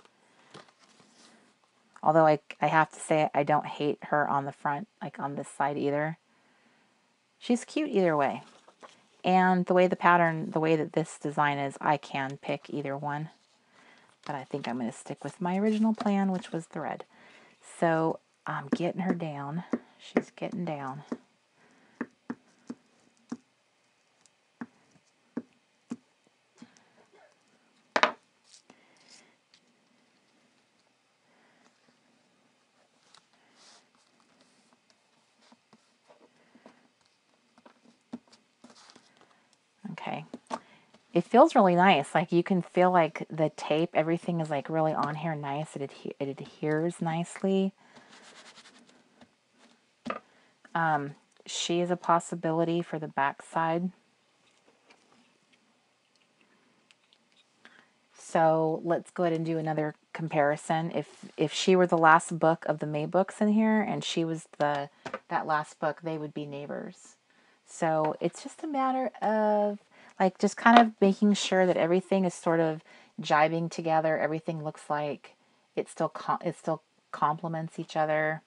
Although I have to say I don't hate her on the front, like on this side either. She's cute either way. And the way the pattern, the way that this design is, I can pick either one. But I think I'm going to stick with my original plan, which was thread. So I'm getting her down. She's getting down. Okay. It feels really nice. Like you can feel like the tape, everything is like really on here nice. It adheres nicely. She is a possibility for the back side. So let's go ahead and do another comparison. If she were the last book of the May books in here, and she was that last book, they would be neighbors. So it's just a matter of like just kind of making sure that everything is sort of jibing together. Everything looks like it still complements each other.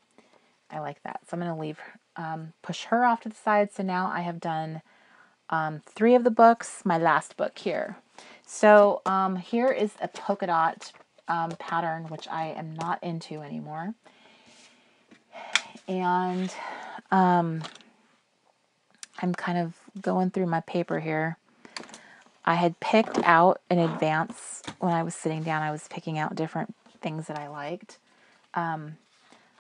I like that. So I'm going to leave, push her off to the side. So now I have done 3 of the books, my last book here. So here is a polka dot pattern, which I am not into anymore. And I'm kind of going through my paper here. I had picked out in advance when I was sitting down, I was picking out different things that I liked. I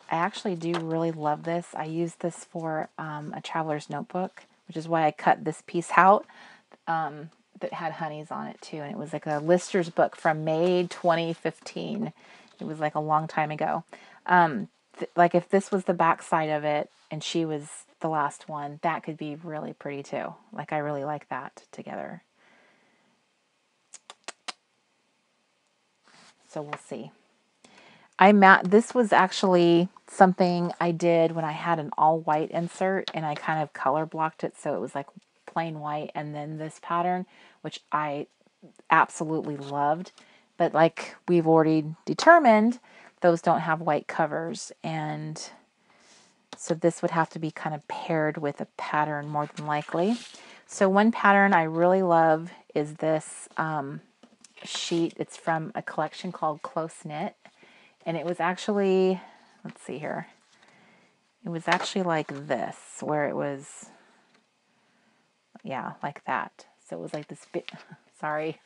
actually do really love this. I used this for a traveler's notebook, which is why I cut this piece out that had honeys on it too. And it was like a Lister's book from May 2015. It was like a long time ago. Like if this was the back side of it and she was the last one, that could be really pretty too. Like I really like that together. So we'll see. This was actually something I did when I had an all white insert and I kind of color blocked it so it was like plain white, and then this pattern, which I absolutely loved, but like we've already determined, those don't have white covers, and so this would have to be kind of paired with a pattern more than likely. So one pattern I really love is this sheet. It's from a collection called Close Knit. And it was actually, let's see here. It was actually like this, where it was, yeah, like that. So it was like this bit, sorry.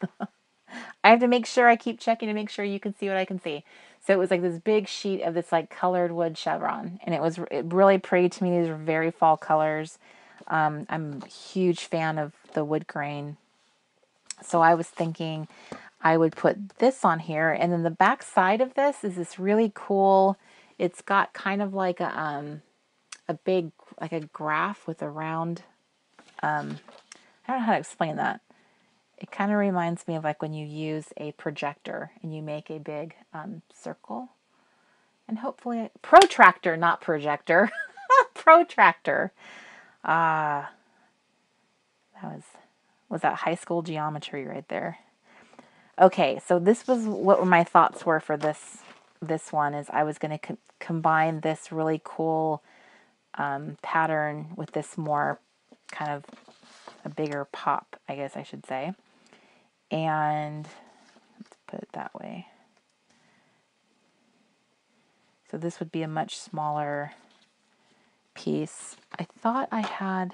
I have to make sure I keep checking to make sure you can see what I can see. So it was like this big sheet of this like colored wood chevron. And it was really pretty to me. These are very fall colors. I'm a huge fan of the wood grain. So I was thinking I would put this on here, and then the back side of this is this really cool, it's got kind of like a big, like a graph with a round, I don't know how to explain that. It kind of reminds me of like when you use a projector and you make a big circle, and hopefully, protractor, not projector, protractor. Was that high school geometry right there. Okay, so this was what my thoughts were for this one, is I was going to combine this really cool pattern with this more kind of a bigger pop, I guess I should say. And let's put it that way. So this would be a much smaller piece. I thought I had,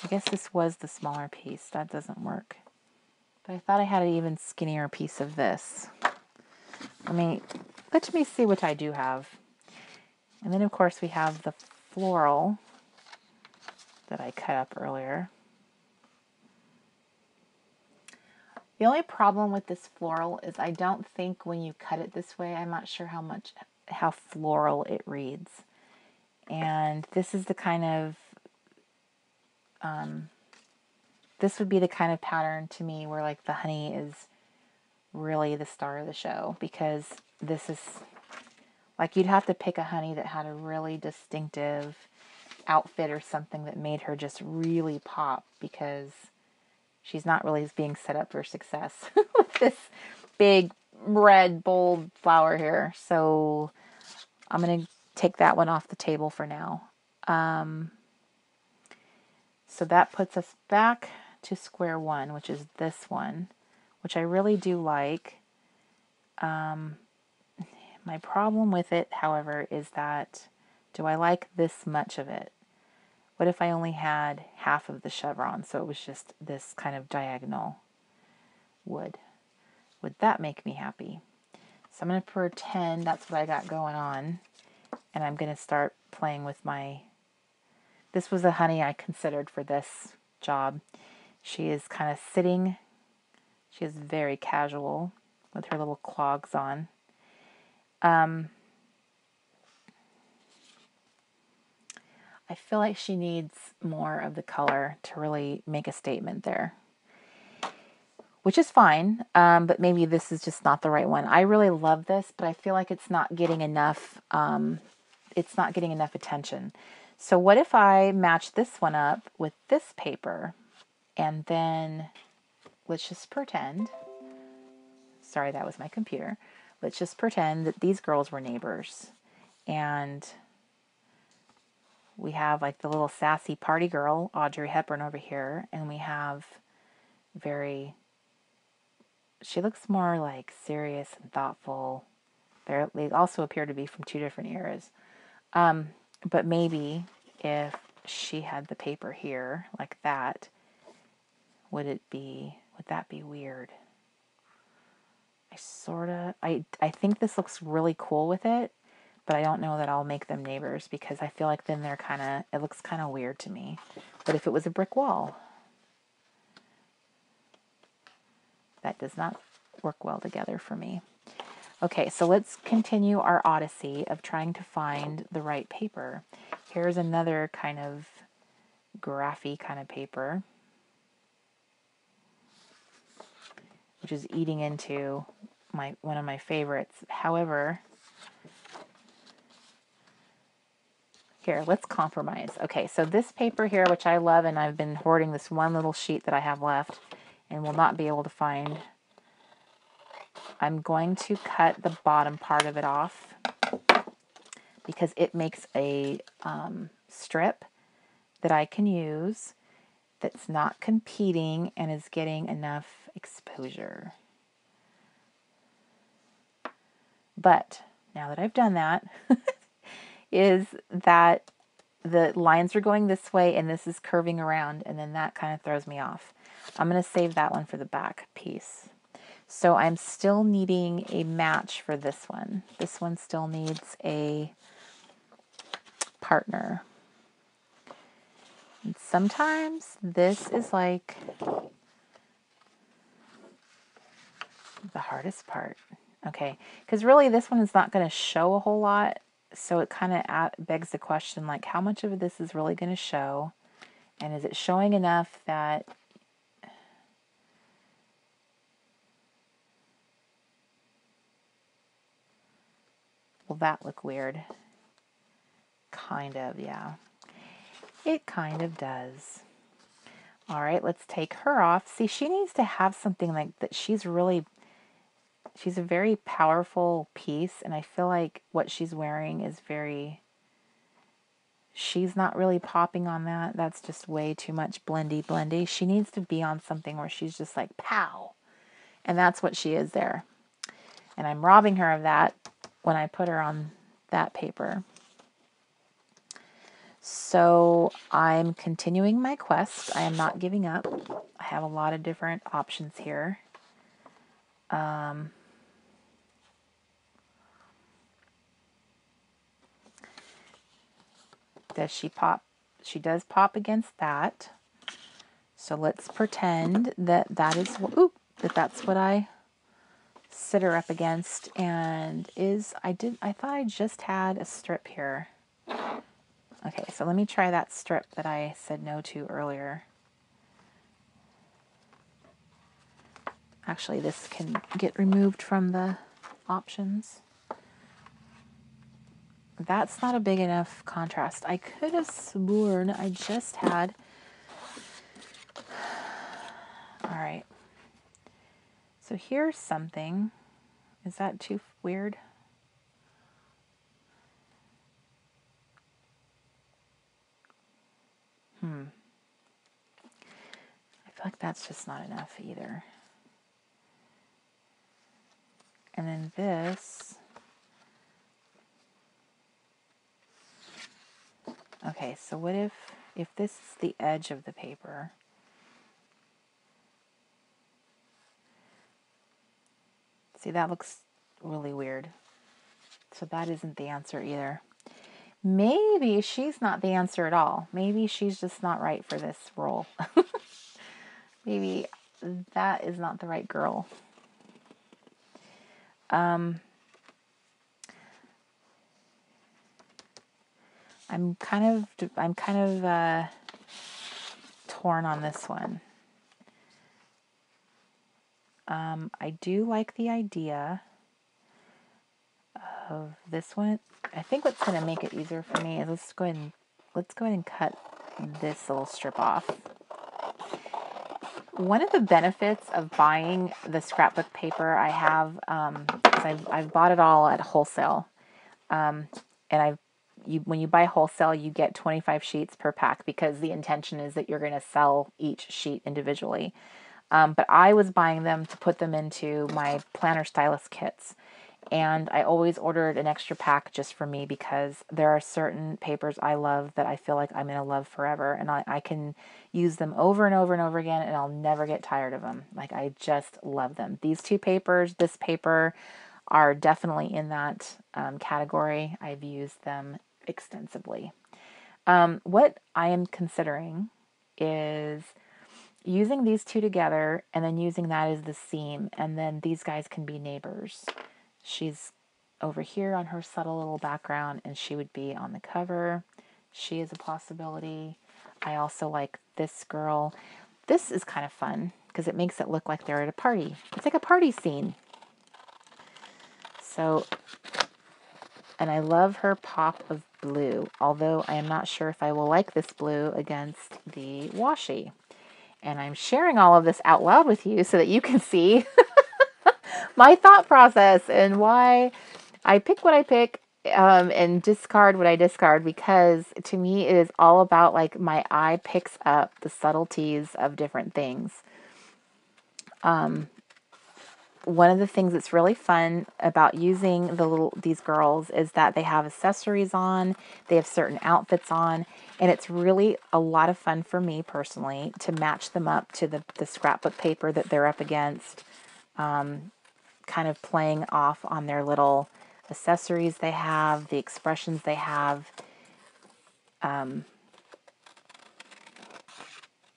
I guess this was the smaller piece. That doesn't work. But I thought I had an even skinnier piece of this. Let me see what I do have. And then, of course, we have the floral that I cut up earlier. The only problem with this floral is I don't think when you cut it this way, I'm not sure how floral it reads. And this is the kind of, this would be the kind of pattern to me where like the honey is really the star of the show, because this is, like you'd have to pick a honey that had a really distinctive outfit or something that made her just really pop, because she's not really being set up for success with this big red bold flower here. So I'm going to take that one off the table for now. So that puts us back to square one, which is this one, which I really do like. My problem with it, however, is that, do I like this much of it? What if I only had half of the chevron, so it was just this kind of diagonal wood? Would that make me happy? So I'm going to pretend that's what I got going on, and I'm going to start playing with this was a honey I considered for this job. She is kind of sitting, she is very casual with her little clogs on. I feel like she needs more of the color to really make a statement there, which is fine, but maybe this is just not the right one. I really love this, but I feel like it's not getting enough, attention. So what if I match this one up with this paper, and then let's just pretend, sorry, that was my computer. Let's just pretend that these girls were neighbors, and we have like the little sassy party girl, Audrey Hepburn, over here, and we have she looks more like serious and thoughtful. They also appear to be from two different eras. But maybe if she had the paper here like that, would that be weird? I think this looks really cool with it, but I don't know that I'll make them neighbors because I feel like then it looks kind of weird to me. But if it was a brick wall, that does not work well together for me. Okay, so let's continue our odyssey of trying to find the right paper. Here's another kind of graphy kind of paper, which is eating into one of my favorites. However, here, let's compromise. Okay, so this paper here, which I love, and I've been hoarding this one little sheet that I have left and will not be able to find. I'm going to cut the bottom part of it off because it makes a strip that I can use that's not competing and is getting enough exposure. But now that I've done that, is that the lines are going this way and this is curving around, and then that kind of throws me off. I'm going to save that one for the back piece. So I'm still needing a match for this one. This one still needs a partner. And sometimes this is like the hardest part. Okay, because really this one is not going to show a whole lot. So it kind of begs the question, like, how much of this is really going to show? And is it showing enough that will that look weird? Kind of, yeah. It kind of does. All right, let's take her off. See, she needs to have something like that. She's a very powerful piece, and I feel like what she's wearing is she's not really popping on that. That's just way too much blendy. She needs to be on something where she's just like, pow. And that's what she is there. And I'm robbing her of that when I put her on that paper. So I'm continuing my quest. I am not giving up. I have a lot of different options here. Does she pop? She does pop against that. So let's pretend that that's what I sit her up against. And I thought I just had a strip here. Okay, so let me try that strip that I said no to earlier. Actually, this can get removed from the options. That's not a big enough contrast. I could have sworn I just had... All right. So here's something. Is that too weird? I feel like that's just not enough either. And then this. Okay, so what if this is the edge of the paper? See, that looks really weird. So that isn't the answer either. Maybe she's not the answer at all. Maybe she's just not right for this role. Maybe that is not the right girl. I'm kind of torn on this one. I do like the idea of this one. I think what's going to make it easier for me is let's go ahead and cut this little strip off. One of the benefits of buying the scrapbook paper I have, I've bought it all at wholesale, and when you buy wholesale, you get 25 sheets per pack because the intention is that you're going to sell each sheet individually. But I was buying them to put them into my planner stylus kits. And I always ordered an extra pack just for me because there are certain papers I love that I feel like I'm going to love forever. And I can use them over and over and over again and I'll never get tired of them. Like, I just love them. These two papers, this paper, are definitely in that category. I've used them extensively. What I am considering is using these two together and then using that as the seam, and then these guys can be neighbors. She's over here on her subtle little background and she would be on the cover. She is a possibility. I also like this girl. This is kind of fun because it makes it look like they're at a party. It's like a party scene. So, and I love her pop of blue, although I am not sure if I will like this blue against the washi. And I'm sharing all of this out loud with you so that you can see my thought process and why I pick what I pick and discard what I discard, because to me it is all about, like, my eye picks up the subtleties of different things. One of the things that's really fun about using these girls is that they have accessories on, they have certain outfits on, and it's really a lot of fun for me personally to match them up to the scrapbook paper that they're up against, kind of playing off on their little accessories they have, the expressions they have. And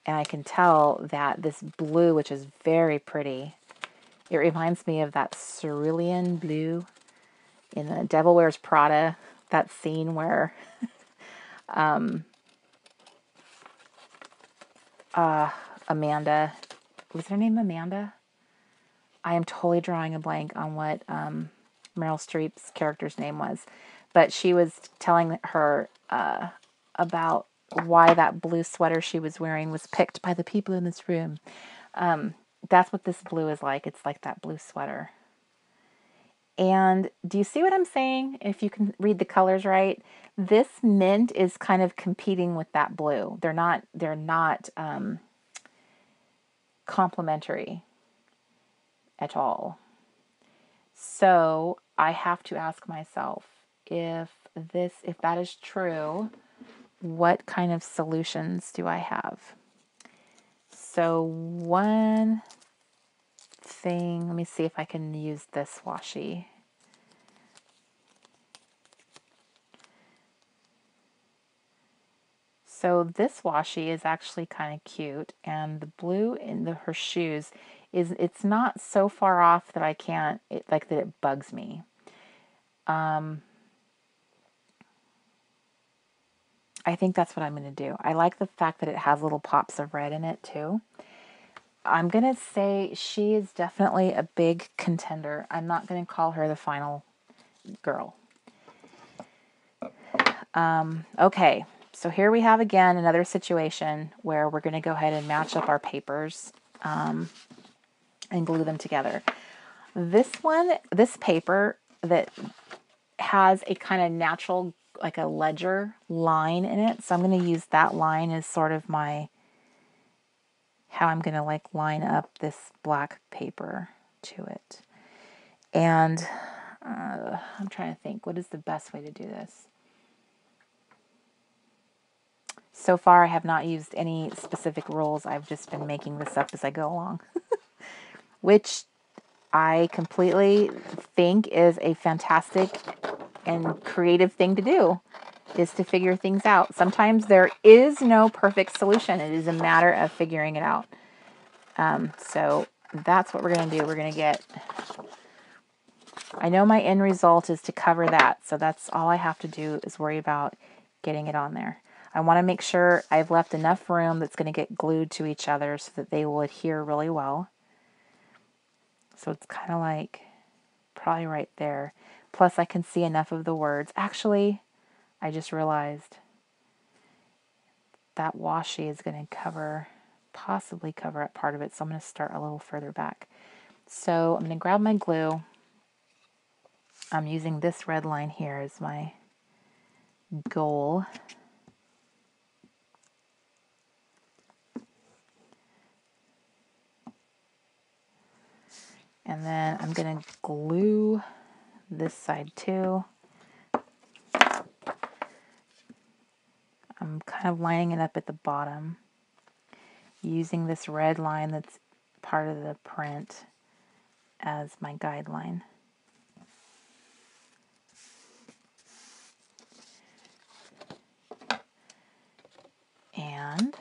I can tell that this blue, which is very pretty, it reminds me of that cerulean blue in the Devil Wears Prada, that scene where Amanda, was her name Amanda? I am totally drawing a blank on what Meryl Streep's character's name was, but she was telling her about why that blue sweater she was wearing was picked by the people in this room. That's what this blue is like. It's like that blue sweater. And do you see what I'm saying? If you can read the colors right, this mint is kind of competing with that blue. They're not complementary at all. So I have to ask myself, if that is true, what kind of solutions do I have? So one thing, let me see if I can use this washi. So this washi is actually kind of cute, and the blue in her shoes it's not so far off that I can't, that it bugs me. I think that's what I'm going to do. I like the fact that it has little pops of red in it too. I'm going to say she is definitely a big contender. I'm not going to call her the final girl. Okay, so here we have again another situation where we're going to go ahead and match up our papers and glue them together. This paper that has a kind of natural, like a ledger line in it. So I'm going to use that line as sort of how I'm going to like line up this black paper to it. And I'm trying to think, what is the best way to do this? So far, I have not used any specific rules. I've just been making this up as I go along, which I completely think is a fantastic and creative thing to do, is to figure things out. Sometimes there is no perfect solution. It is a matter of figuring it out. So that's what we're going to do. We're going to get, I know my end result is to cover that. So that's all I have to do, is worry about getting it on there. I want to make sure I've left enough room that's going to get glued to each other so that they will adhere really well. So it's kind of like probably right there. Plus I can see enough of the words. Actually, I just realized that washi is going to possibly cover up part of it. So I'm going to start a little further back. So I'm going to grab my glue. I'm using this red line here as my goal. And then I'm going to glue this side too. I'm kind of lining it up at the bottom, using this red line that's part of the print as my guideline. And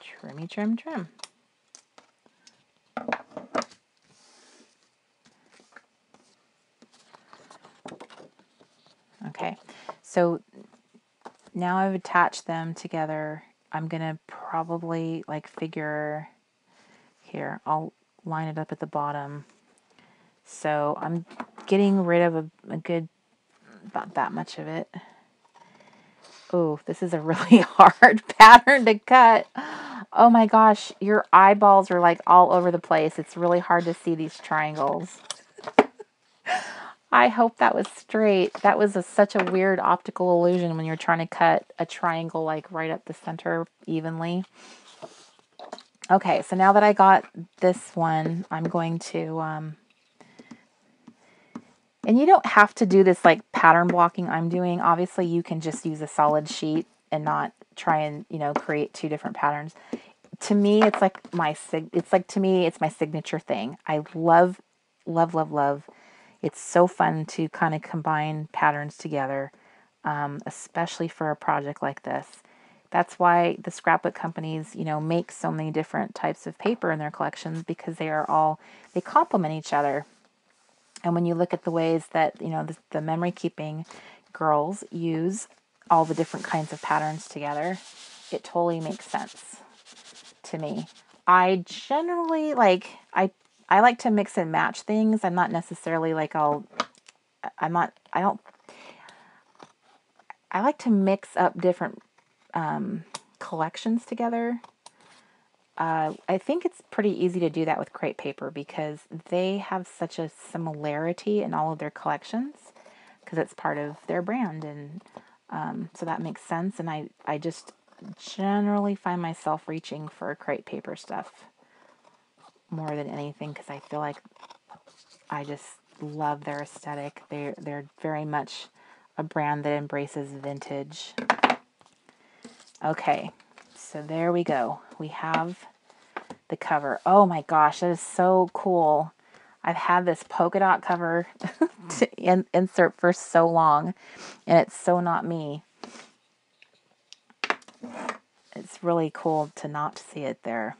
trimmy, trim, trim. Okay, so now I've attached them together. I'm gonna probably like figure here. I'll line it up at the bottom. So I'm getting rid of a good, about that much of it. Oh, this is a really hard pattern to cut. Oh my gosh, your eyeballs are like all over the place. It's really hard to see these triangles. I hope that was straight. That was such a weird optical illusion when you're trying to cut a triangle like right up the center evenly. Okay, so now that I got this one, I'm going to, and you don't have to do this like pattern blocking I'm doing. Obviously, you can just use a solid sheet and not try and, create two different patterns. To me, it's like it's my signature thing. I love, love, love, love. It's so fun to kind of combine patterns together, especially for a project like this. That's why the scrapbook companies, make so many different types of paper in their collections, because they complement each other. And when you look at the ways that, the memory keeping girls use all the different kinds of patterns together, it totally makes sense to me. I generally I like to mix and match things. I'm not necessarily like I like to mix up different collections together. I think it's pretty easy to do that with crepe paper because they have such a similarity in all of their collections because it's part of their brand, and so that makes sense. And I just generally find myself reaching for crepe paper stuff more than anything because I feel like I just love their aesthetic. They're very much a brand that embraces vintage. Okay, so there we go. We have the cover. Oh my gosh, that is so cool. I've had this polka dot cover to insert for so long, and it's so not me. It's really cool to not see it there.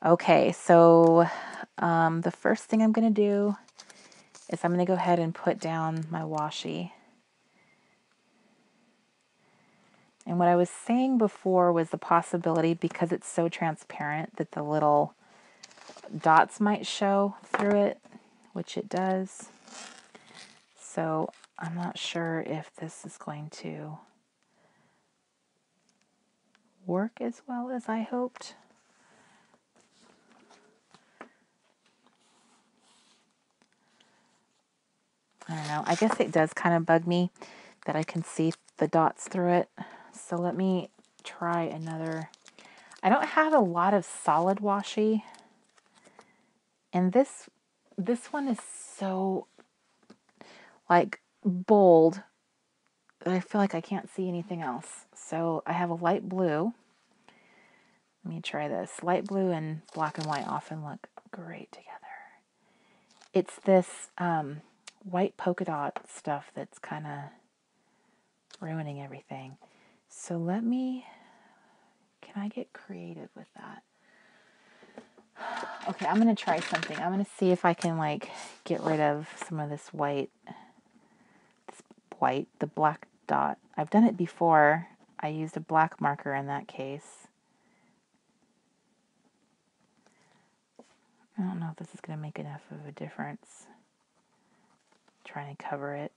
Okay, so the first thing I'm going to do is I'm going to go ahead and put down my washi. And what I was saying before was the possibility, because it's so transparent, that the little dots might show through it, which it does. So I'm not sure if this is going to work as well as I hoped. I don't know. I guess it does kind of bug me that I can see the dots through it. So let me try another. I don't have a lot of solid washi. And this one is so like bold that I feel like I can't see anything else. So I have a light blue. Let me try this. Light blue and black and white often look great together. It's this white polka dot stuff that's kind of ruining everything. So can I get creative with that? Okay, I'm going to try something. I'm going to see if I can get rid of some of this white, the black dot. I've done it before. I used a black marker in that case. I don't know if this is going to make enough of a difference. Trying to cover it.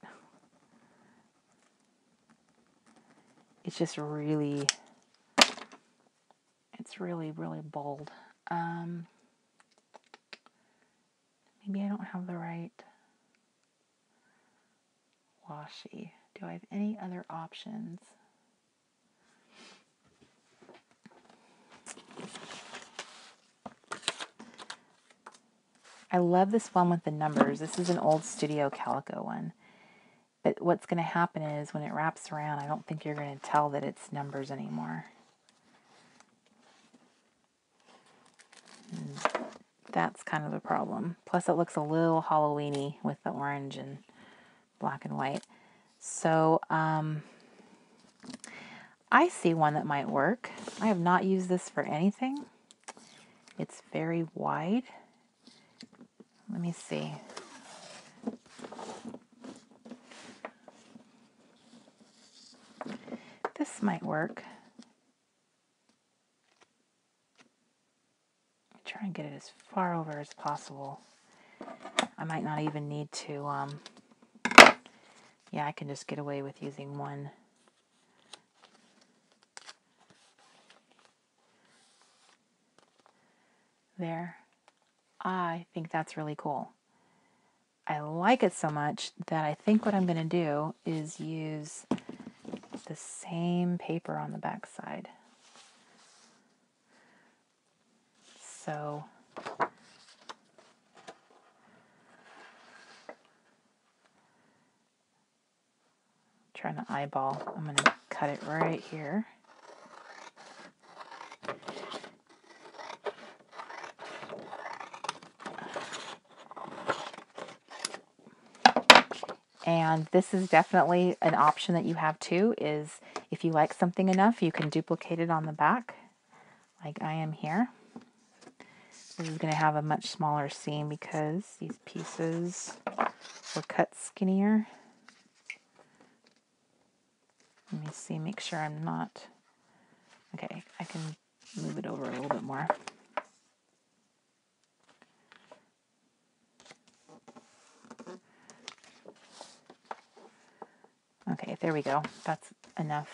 It's just really, really bold. Maybe I don't have the right washi. Do I have any other options? I love this one with the numbers. This is an old Studio Calico one. But what's going to happen is when it wraps around, I don't think you're going to tell that it's numbers anymore. And that's kind of the problem. Plus it looks a little Halloween-y with the orange and black and white. So I see one that might work. I have not used this for anything. It's very wide. Let me see. This might work. Try and get it as far over as possible. I might not even need to, yeah, I can just get away with using one. There. I think that's really cool. I like it so much that I think what I'm going to do is use the same paper on the back side. So trying to eyeball. I'm going to cut it right here. And this is definitely an option that you have too, is if you like something enough, you can duplicate it on the back, like I am here. This is going to have a much smaller seam because these pieces were cut skinnier. Let me see, make sure I'm not... Okay, I can move it over a little bit more. Okay, there we go. That's enough.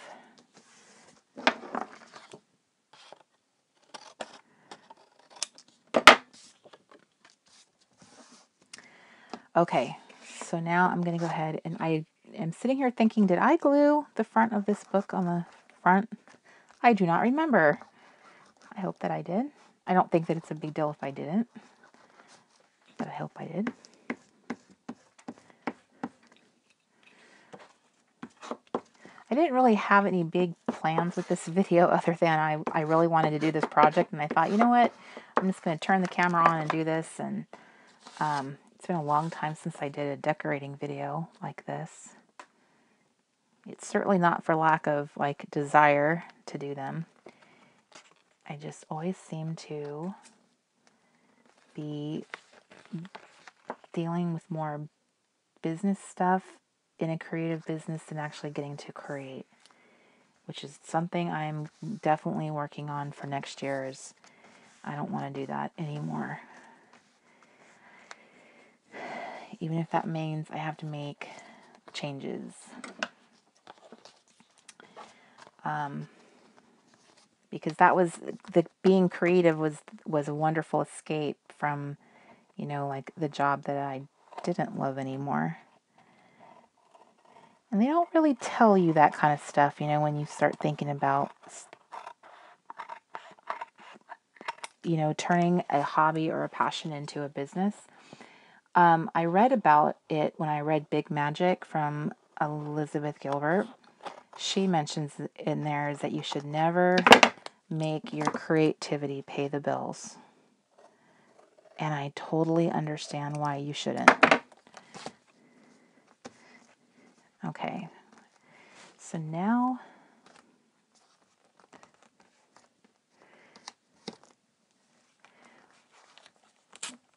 Okay, so now I'm going to go ahead and I am sitting here thinking, did I glue the front of this book on the front? I do not remember. I hope that I did. I don't think that it's a big deal if I didn't, but I hope I did. I didn't really have any big plans with this video other than I really wanted to do this project, and I thought, you know what, I'm just going to turn the camera on and do this. And it's been a long time since I did a decorating video like this. It's certainly not for lack of like desire to do them. I just always seem to be dealing with more business stuff in a creative business than actually getting to create, which is something I'm definitely working on for next year. Is I don't want to do that anymore. Even if that means I have to make changes. Because that was, the being creative was a wonderful escape from, you know, like the job that I didn't love anymore. And they don't really tell you that kind of stuff, you know, when you start thinking about, you know, turning a hobby or a passion into a business. I read about it when I read Big Magic from Elizabeth Gilbert. She mentions in there is that you should never make your creativity pay the bills. And I totally understand why you shouldn't. Okay, so now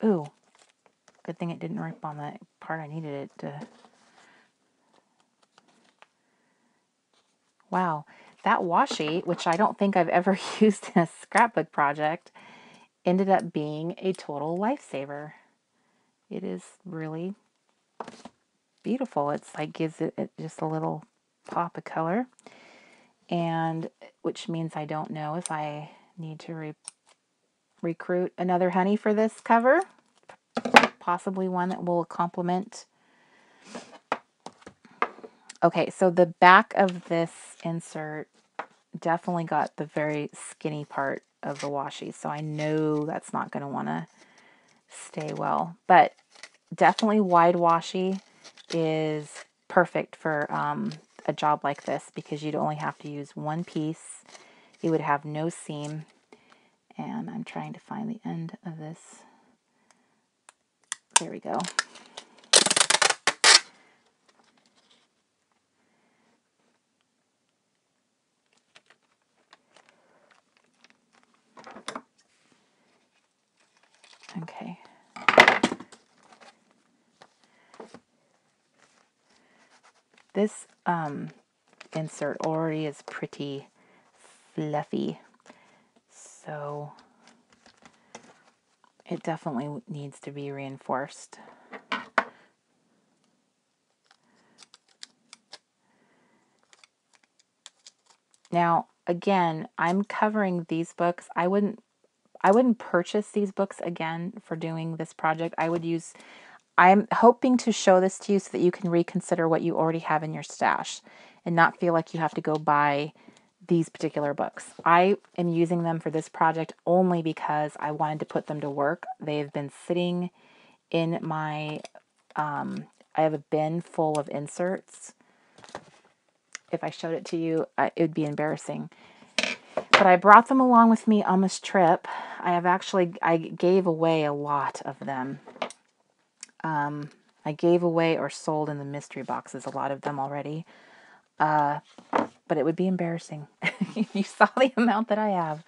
ooh, good thing it didn't rip on the part I needed it to. Wow, that washi, which I don't think I've ever used in a scrapbook project, ended up being a total lifesaver. It is really beautiful. It's like gives it just a little pop of color, and which means I don't know if I need to recruit another honey for this cover, possibly one that will complement. Okay, so the back of this insert definitely got the very skinny part of the washi, so I know that's not going to want to stay well, but definitely wide washi is perfect for a job like this because you'd only have to use one piece. You would have no seam. And I'm trying to find the end of this. There we go. Okay. This insert already is pretty fluffy, so it definitely needs to be reinforced. Now, again, I'm covering these books. I wouldn't purchase these books again for doing this project. I'm hoping to show this to you so that you can reconsider what you already have in your stash and not feel like you have to go buy these particular books. I am using them for this project only because I wanted to put them to work. They've been sitting in my, I have a bin full of inserts. If I showed it to you, it would be embarrassing. But I brought them along with me on this trip. I gave away a lot of them. I gave away or sold in the mystery boxes a lot of them already. But it would be embarrassing if you saw the amount that I have.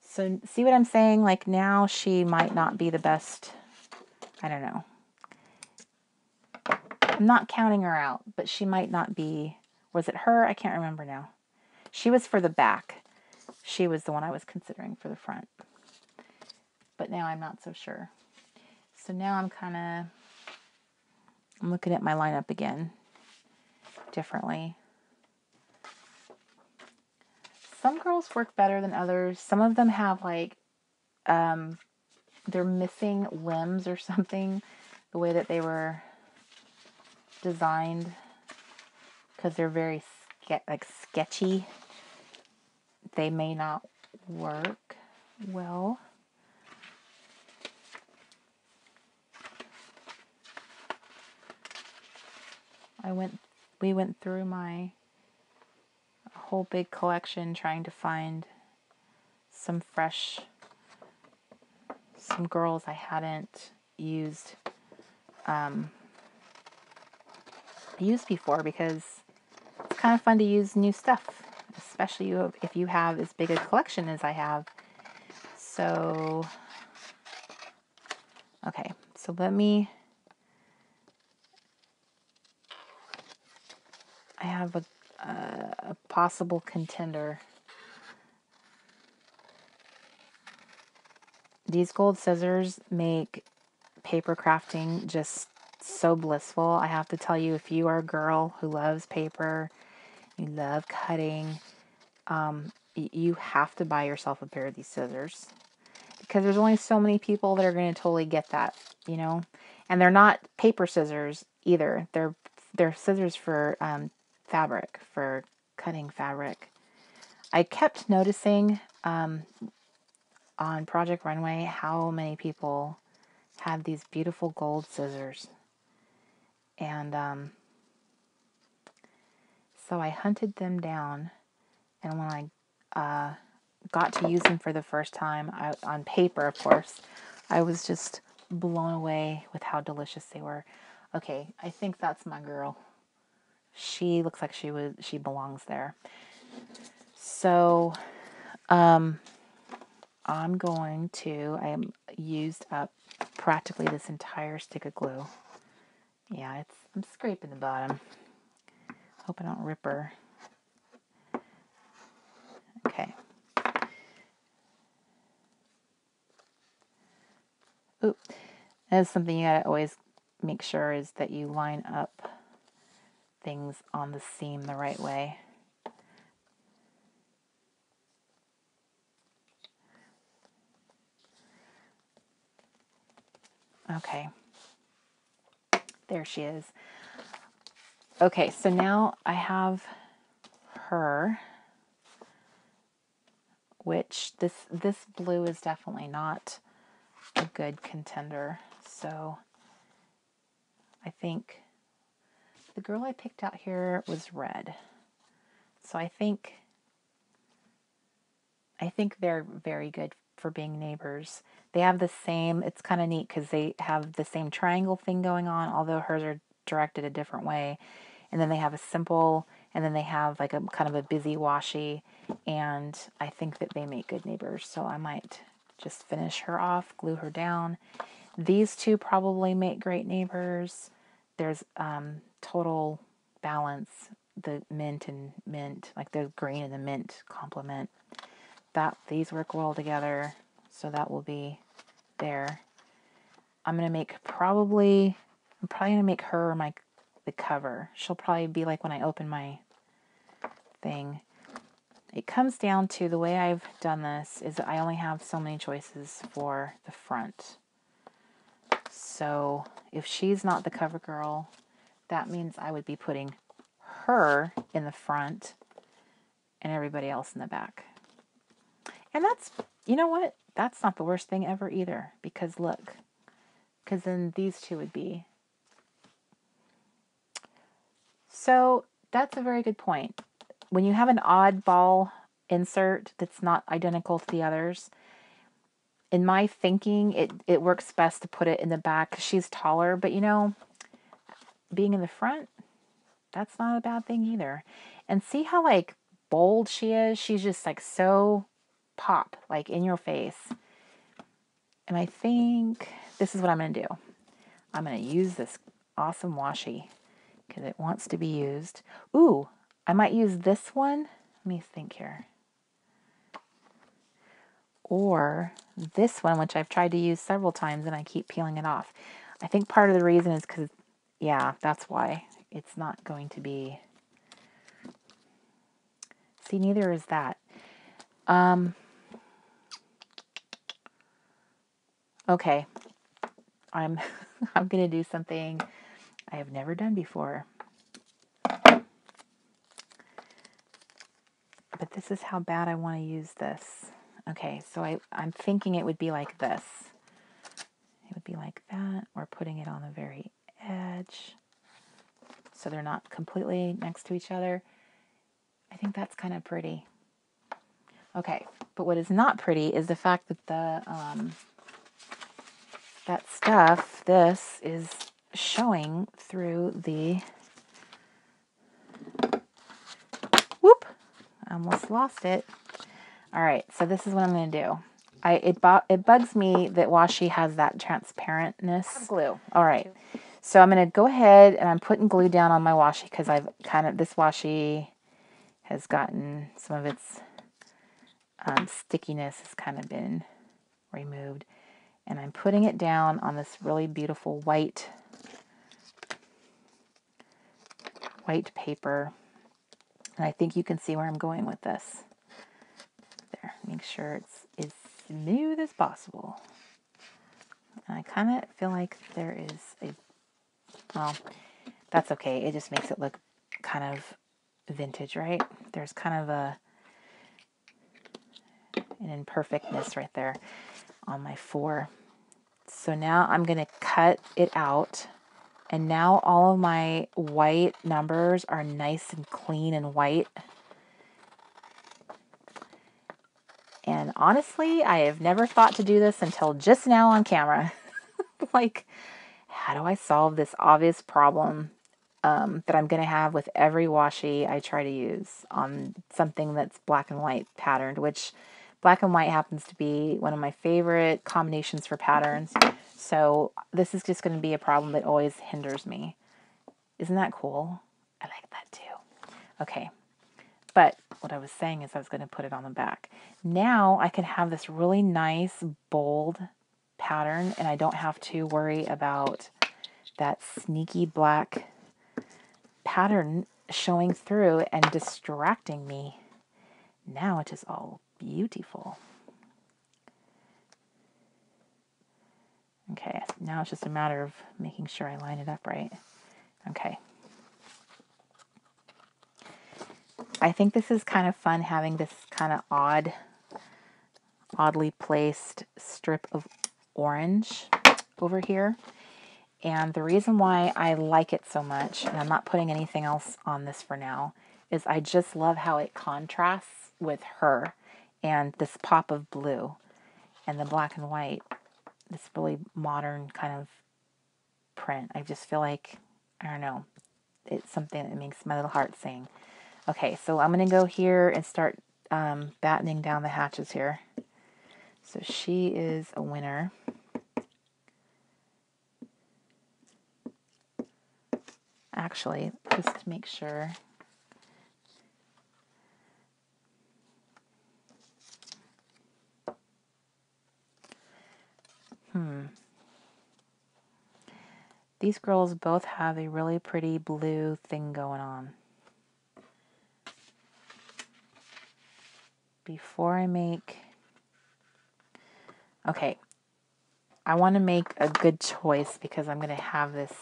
So see what I'm saying? Like now she might not be the best. I don't know. I'm not counting her out, but she might not be. Was it her? I can't remember now. She was for the back. She was the one I was considering for the front. But now I'm not so sure. So now I'm looking at my lineup again differently. Some girls work better than others. Some of them have like, they're missing limbs or something, the way that they were designed, because they're very sketchy. They may not work well. We went through my whole big collection trying to find some girls I hadn't used before, because it's kind of fun to use new stuff, especially if you have as big a collection as I have. So, okay, so I have a possible contender. These gold scissors make paper crafting just so blissful. I have to tell you, if you are a girl who loves paper, you love cutting, you have to buy yourself a pair of these scissors, because there's only so many people that are going to totally get that, you know. And they're not paper scissors either. They're scissors for fabric, for cutting fabric. I kept noticing on Project Runway how many people had these beautiful gold scissors. And so I hunted them down, and when I got to use them for the first time, on paper, of course, I was just blown away with how delicious they were. Okay, I think that's my girl. She looks like she belongs there. So, I am used up practically this entire stick of glue. Yeah, I'm scraping the bottom. Hope I don't rip her. Okay. Ooh, that's something you gotta always make sure is that you line up things on the seam the right way. Okay. There she is. Okay, so now I have her, which this blue is definitely not a good contender. So I think the girl I picked out here was red. So I think they're very good for being neighbors. They have the same, it's kind of neat because they have the same triangle thing going on, although hers are directed a different way. And then they have a simple, and then they have like a kind of a busy washi. And I think that they make good neighbors. So I might just finish her off, glue her down. These two probably make great neighbors. There's total balance. The mint and mint, like the green and the mint complement. These work well together, so that will be there. I'm probably gonna make her the cover. She'll probably be like when I open my thing. It comes down to the way I've done this is that I only have so many choices for the front. So if she's not the cover girl, that means I would be putting her in the front and everybody else in the back. And that's, you know what? That's not the worst thing ever either, because look, because then these two would be. So that's a very good point. When you have an oddball insert that's not identical to the others, in my thinking, it works best to put it in the back because she's taller, but you know, being in the front, that's not a bad thing either. And see how like bold she is? She's just like so pop, like in your face. And I think this is what I'm going to do. I'm going to use this awesome washi because it wants to be used. Ooh, I might use this one. Let me think here. Or this one, which I've tried to use several times and I keep peeling it off. I think part of the reason is because, yeah, that's why. It's not going to be... See, neither is that. Okay. I'm going to do something I have never done before. But this is how bad I want to use this. Okay, so I'm thinking it would be like this. It would be like that, or putting it on the very edge so they're not completely next to each other. I think that's kind of pretty. Okay, but what is not pretty is the fact that that stuff, this is showing through the... Whoop! I almost lost it. All right, so this is what I'm going to do. It bugs me that washi has that transparentness. Glue. All right, so I'm going to go ahead and I'm putting glue down on my washi because this washi has gotten some of its stickiness has kind of been removed. And I'm putting it down on this really beautiful white paper. And I think you can see where I'm going with this. There, make sure it's as smooth as possible. And I kind of feel like there is well, that's okay. It just makes it look kind of vintage, right? There's kind of an imperfectness right there on my 4. So now I'm going to cut it out. And now all of my white numbers are nice and clean and white. And honestly, I have never thought to do this until just now on camera. Like, how do I solve this obvious problem that I'm going to have with every washi I try to use on something that's black and white patterned, which black and white happens to be one of my favorite combinations for patterns. So this is just going to be a problem that always hinders me. Isn't that cool? I like that too. Okay. But what I was saying is I was going to put it on the back. Now I can have this really nice, bold pattern, and I don't have to worry about that sneaky black pattern showing through and distracting me. Now it is all beautiful. Okay, now it's just a matter of making sure I line it up right. Okay. I think this is kind of fun having this kind of oddly placed strip of orange over here. And the reason why I like it so much, and I'm not putting anything else on this for now, is I just love how it contrasts with her and this pop of blue and the black and white, this really modern kind of print. I just feel like, I don't know, it's something that makes my little heart sing. Okay, so I'm going to go here and start battening down the hatches here. So she is a winner. Actually, just to make sure. These girls both have a really pretty blue thing going on. Before I make... Okay, I want to make a good choice because I'm going to have this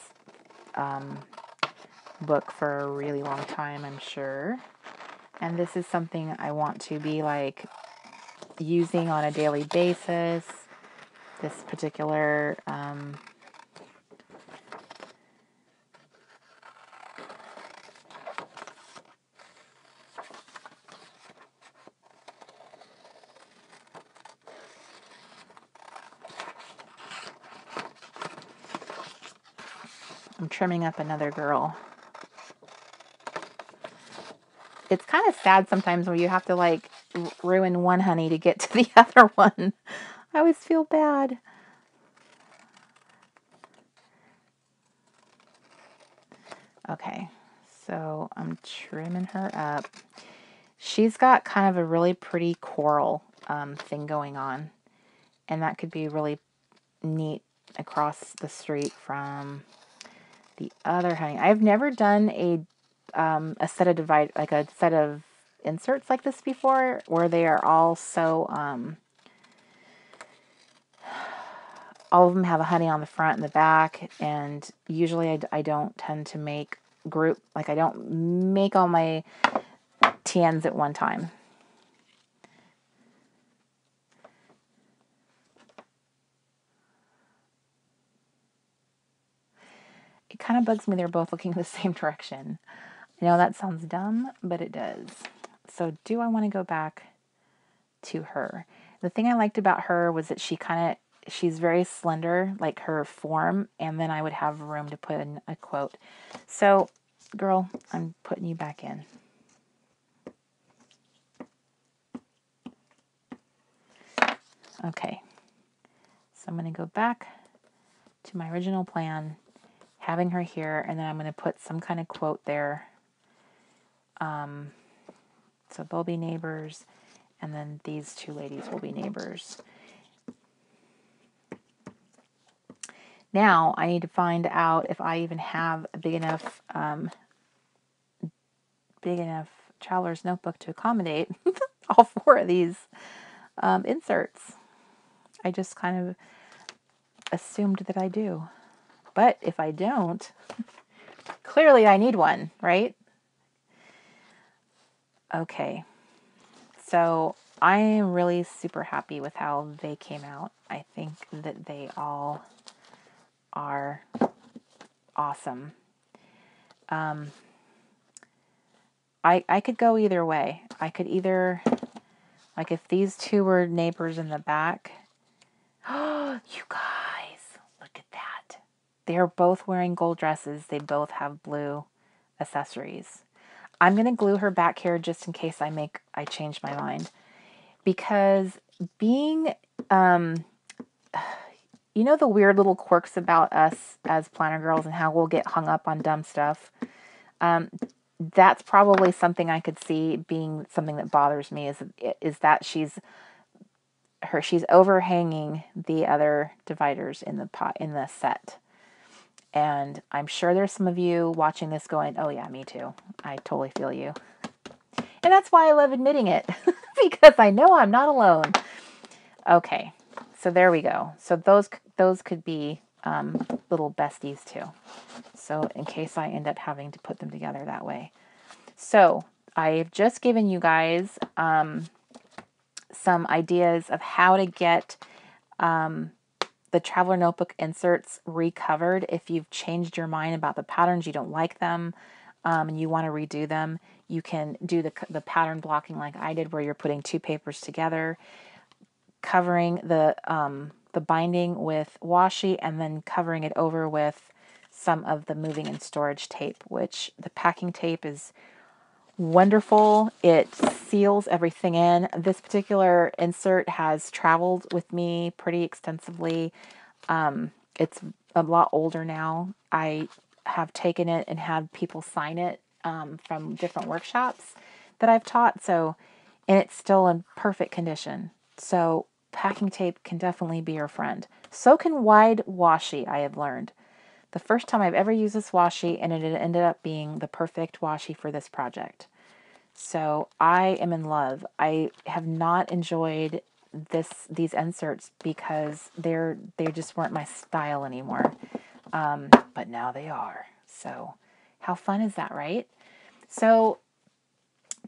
book for a really long time, I'm sure. And this is something I want to be like using on a daily basis. This particular I'm trimming up another girl. It's kind of sad sometimes where you have to like ruin one honey to get to the other one. I always feel bad. Okay, so I'm trimming her up. She's got kind of a really pretty coral thing going on, and that could be really neat across the street from the other honey. I've never done a set of like a set of inserts like this before, where they are all so all of them have a honey on the front and the back, and usually I don't tend to make group, like I don't make all my TNs at one time. It kind of bugs me they're both looking the same direction. I know that sounds dumb, but it does. So do I want to go back to her? The thing I liked about her was that she's very slender, like her form, and then I would have room to put in a quote. So, girl, I'm putting you back in. Okay, so I'm going to go back to my original plan, having her here, and then I'm going to put some kind of quote there. So they'll be neighbors, and then these two ladies will be neighbors. Now I need to find out if I even have a big enough traveler's notebook to accommodate all four of these inserts. I just kind of assumed that I do. But if I don't, clearly I need one, right? Okay. So I am really super happy with how they came out. I think that they all are awesome. I could go either way. I could either, like if these two were neighbors in the back. Oh, you guys, look at that. They're both wearing gold dresses. They both have blue accessories. I'm going to glue her back here just in case I change my mind. Because being, you know the weird little quirks about us as planner girls and how we'll get hung up on dumb stuff? That's probably something I could see being something that bothers me is that she's overhanging the other dividers in the set. And I'm sure there's some of you watching this going, oh yeah, me too. I totally feel you. And that's why I love admitting it, because I know I'm not alone. Okay, so there we go. So those could be little besties too. So in case I end up having to put them together that way. So I've just given you guys some ideas of how to get the Traveler Notebook inserts recovered. If you've changed your mind about the patterns, you don't like them, and you want to redo them, you can do the pattern blocking like I did, where you're putting two papers together, covering the binding with washi, and then covering it over with some of the moving and storage tape, which the packing tape is wonderful. It seals everything in. This particular insert has traveled with me pretty extensively. It's a lot older now. I have taken it and had people sign it from different workshops that I've taught. So, and it's still in perfect condition. So packing tape can definitely be your friend. So can wide washi, I have learned. The first time I've ever used this washi, and it ended up being the perfect washi for this project. So I am in love. I have not enjoyed these inserts because they just weren't my style anymore. But now they are. So how fun is that, right? So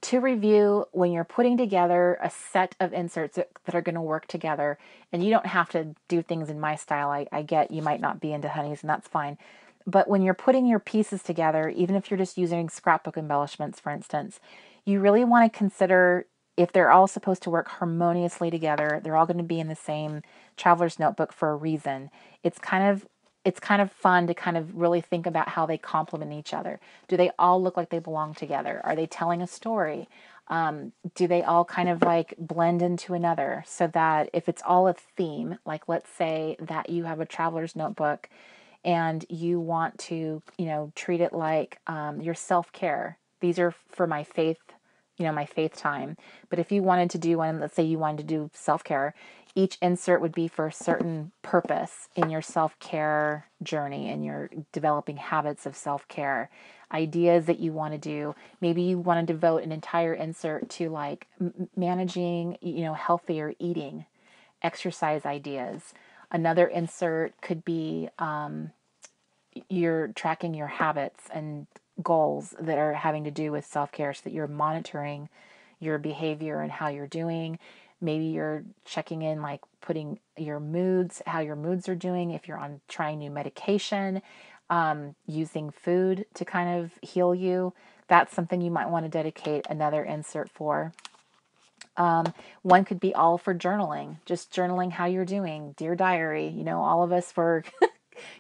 to review, when you're putting together a set of inserts that are going to work together, and you don't have to do things in my style. I get you might not be into honeys, and that's fine. But when you're putting your pieces together, even if you're just using scrapbook embellishments, for instance, you really want to consider if they're all supposed to work harmoniously together. They're all going to be in the same traveler's notebook for a reason. It's kind of fun to kind of really think about how they complement each other. Do they all look like they belong together? Are they telling a story? Do they all kind of like blend into another, so that if it's all a theme, like let's say that you have a traveler's notebook and you want to, treat it like your self-care. These are for my faith, my faith time. But if you wanted to do one, let's say you wanted to do self-care, each insert would be for a certain purpose in your self-care journey and your developing habits of self-care, ideas that you want to do. Maybe you want to devote an entire insert to like managing, healthier eating, exercise ideas. Another insert could be you're tracking your habits and goals that are having to do with self-care, so that you're monitoring your behavior and how you're doing. Maybe you're checking in, like putting your moods, how your moods are doing, if you're on trying new medication, using food to kind of heal you. That's something you might want to dedicate another insert for. One could be all for journaling, just journaling how you're doing. Dear Diary, all of us were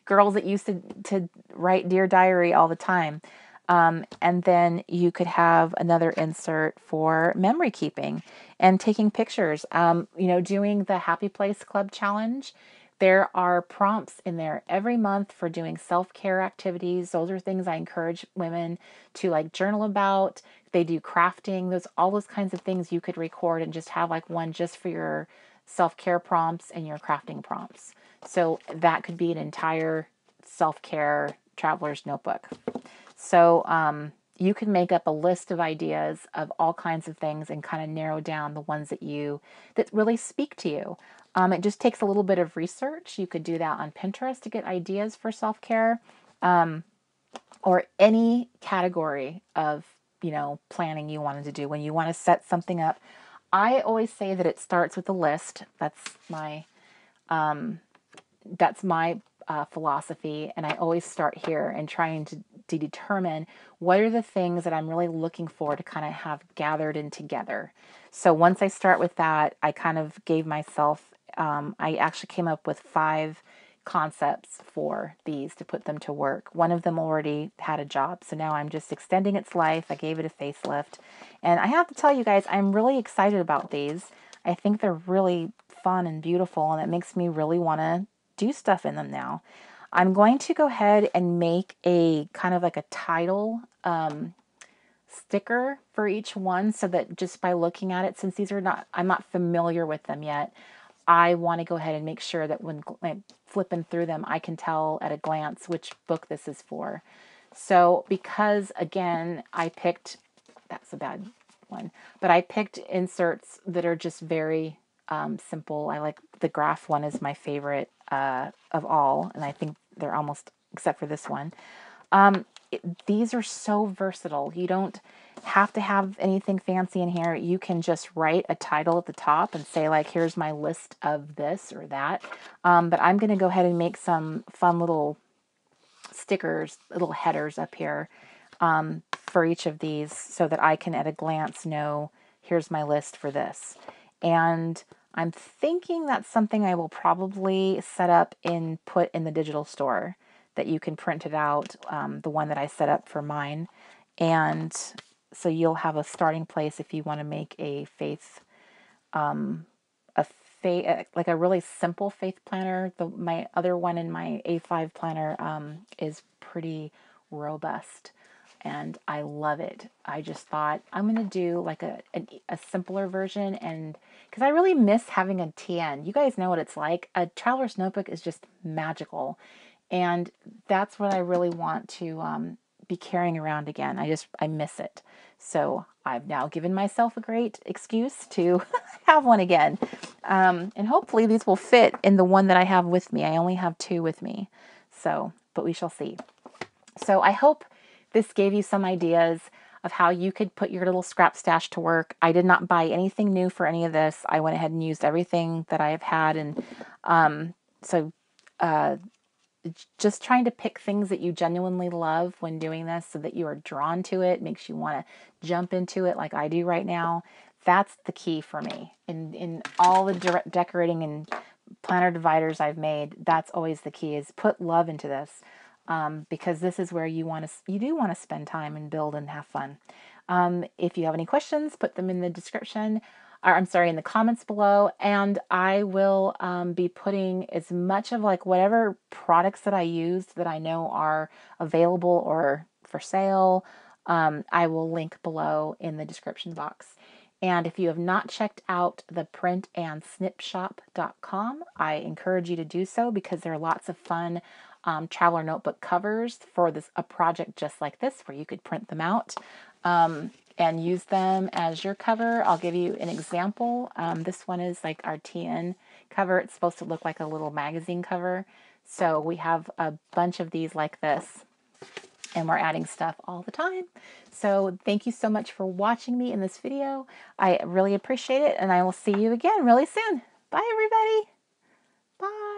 girls that used to write Dear Diary all the time. And then you could have another insert for memory keeping and taking pictures. Doing the Happy Place Club challenge. There are prompts in there every month for doing self-care activities. Those are things I encourage women to like journal about. They do crafting, all those kinds of things you could record and just have like one just for your self-care prompts and your crafting prompts. So that could be an entire self-care traveler's notebook. So you can make up a list of ideas of all kinds of things and kind of narrow down the ones that really speak to you. It just takes a little bit of research. You could do that on Pinterest to get ideas for self-care, or any category of, planning you wanted to do. When you want to set something up, I always say that it starts with a list. That's my philosophy, and I always start here and trying to determine what are the things that I'm really looking for to kind of have gathered in together. So once I start with that, I kind of gave myself, I actually came up with 5 concepts for these to put them to work. One of them already had a job, so now I'm just extending its life. I gave it a facelift, and I have to tell you guys, I'm really excited about these. I think they're really fun and beautiful, and it makes me really want to do stuff in them now. I'm going to go ahead and make a kind of like a title sticker for each one, so that just by looking at it, since I'm not familiar with them yet, I want to go ahead and make sure that when I'm flipping through them, I can tell at a glance which book this is for. So because, again, that's a bad one, but I picked inserts that are just very simple. I like the graph one is my favorite of all, and I think they're almost, except for this one. these are so versatile. You don't have to have anything fancy in here. You can just write a title at the top and say like, here's my list of this or that. But I'm going to go ahead and make some fun little stickers, little headers up here for each of these so that I can at a glance know, here's my list for this. And I'm thinking that's something I will probably set up and put in the digital store, that you can print it out, the one that I set up for mine. And so you'll have a starting place if you want to make a faith, like a really simple faith planner. My other one in my A5 planner is pretty robust, and I love it. I just thought I'm going to do like a simpler version, and because I really miss having a TN. You guys know what it's like. A traveler's notebook is just magical, and that's what I really want to be carrying around again. I miss it. So I've now given myself a great excuse to have one again. And hopefully these will fit in the one that I have with me. I only have 2 with me. So, but we shall see. So I hope this gave you some ideas of how you could put your little scrap stash to work. I did not buy anything new for any of this. I went ahead and used everything that I have had. And so just trying to pick things that you genuinely love when doing this so that you are drawn to it, makes you want to jump into it like I do right now. That's the key for me. In all the decorating and planner dividers I've made, that's always the key, is put love into this, because this is where you do want to spend time and build and have fun. If you have any questions, put them in the description, or I'm sorry, in the comments below, and I will be putting as much of like whatever products that I used that I know are available or for sale, I will link below in the description box. And if you have not checked out the printandsnipshop.com, I encourage you to do so, because there are lots of fun traveler notebook covers for a project just like this, where you could print them out and use them as your cover. I'll give you an example. This one is like our TN cover. It's supposed to look like a little magazine cover. So we have a bunch of these like this, and we're adding stuff all the time. So thank you so much for watching me in this video. I really appreciate it, and I will see you again really soon. Bye, everybody. Bye.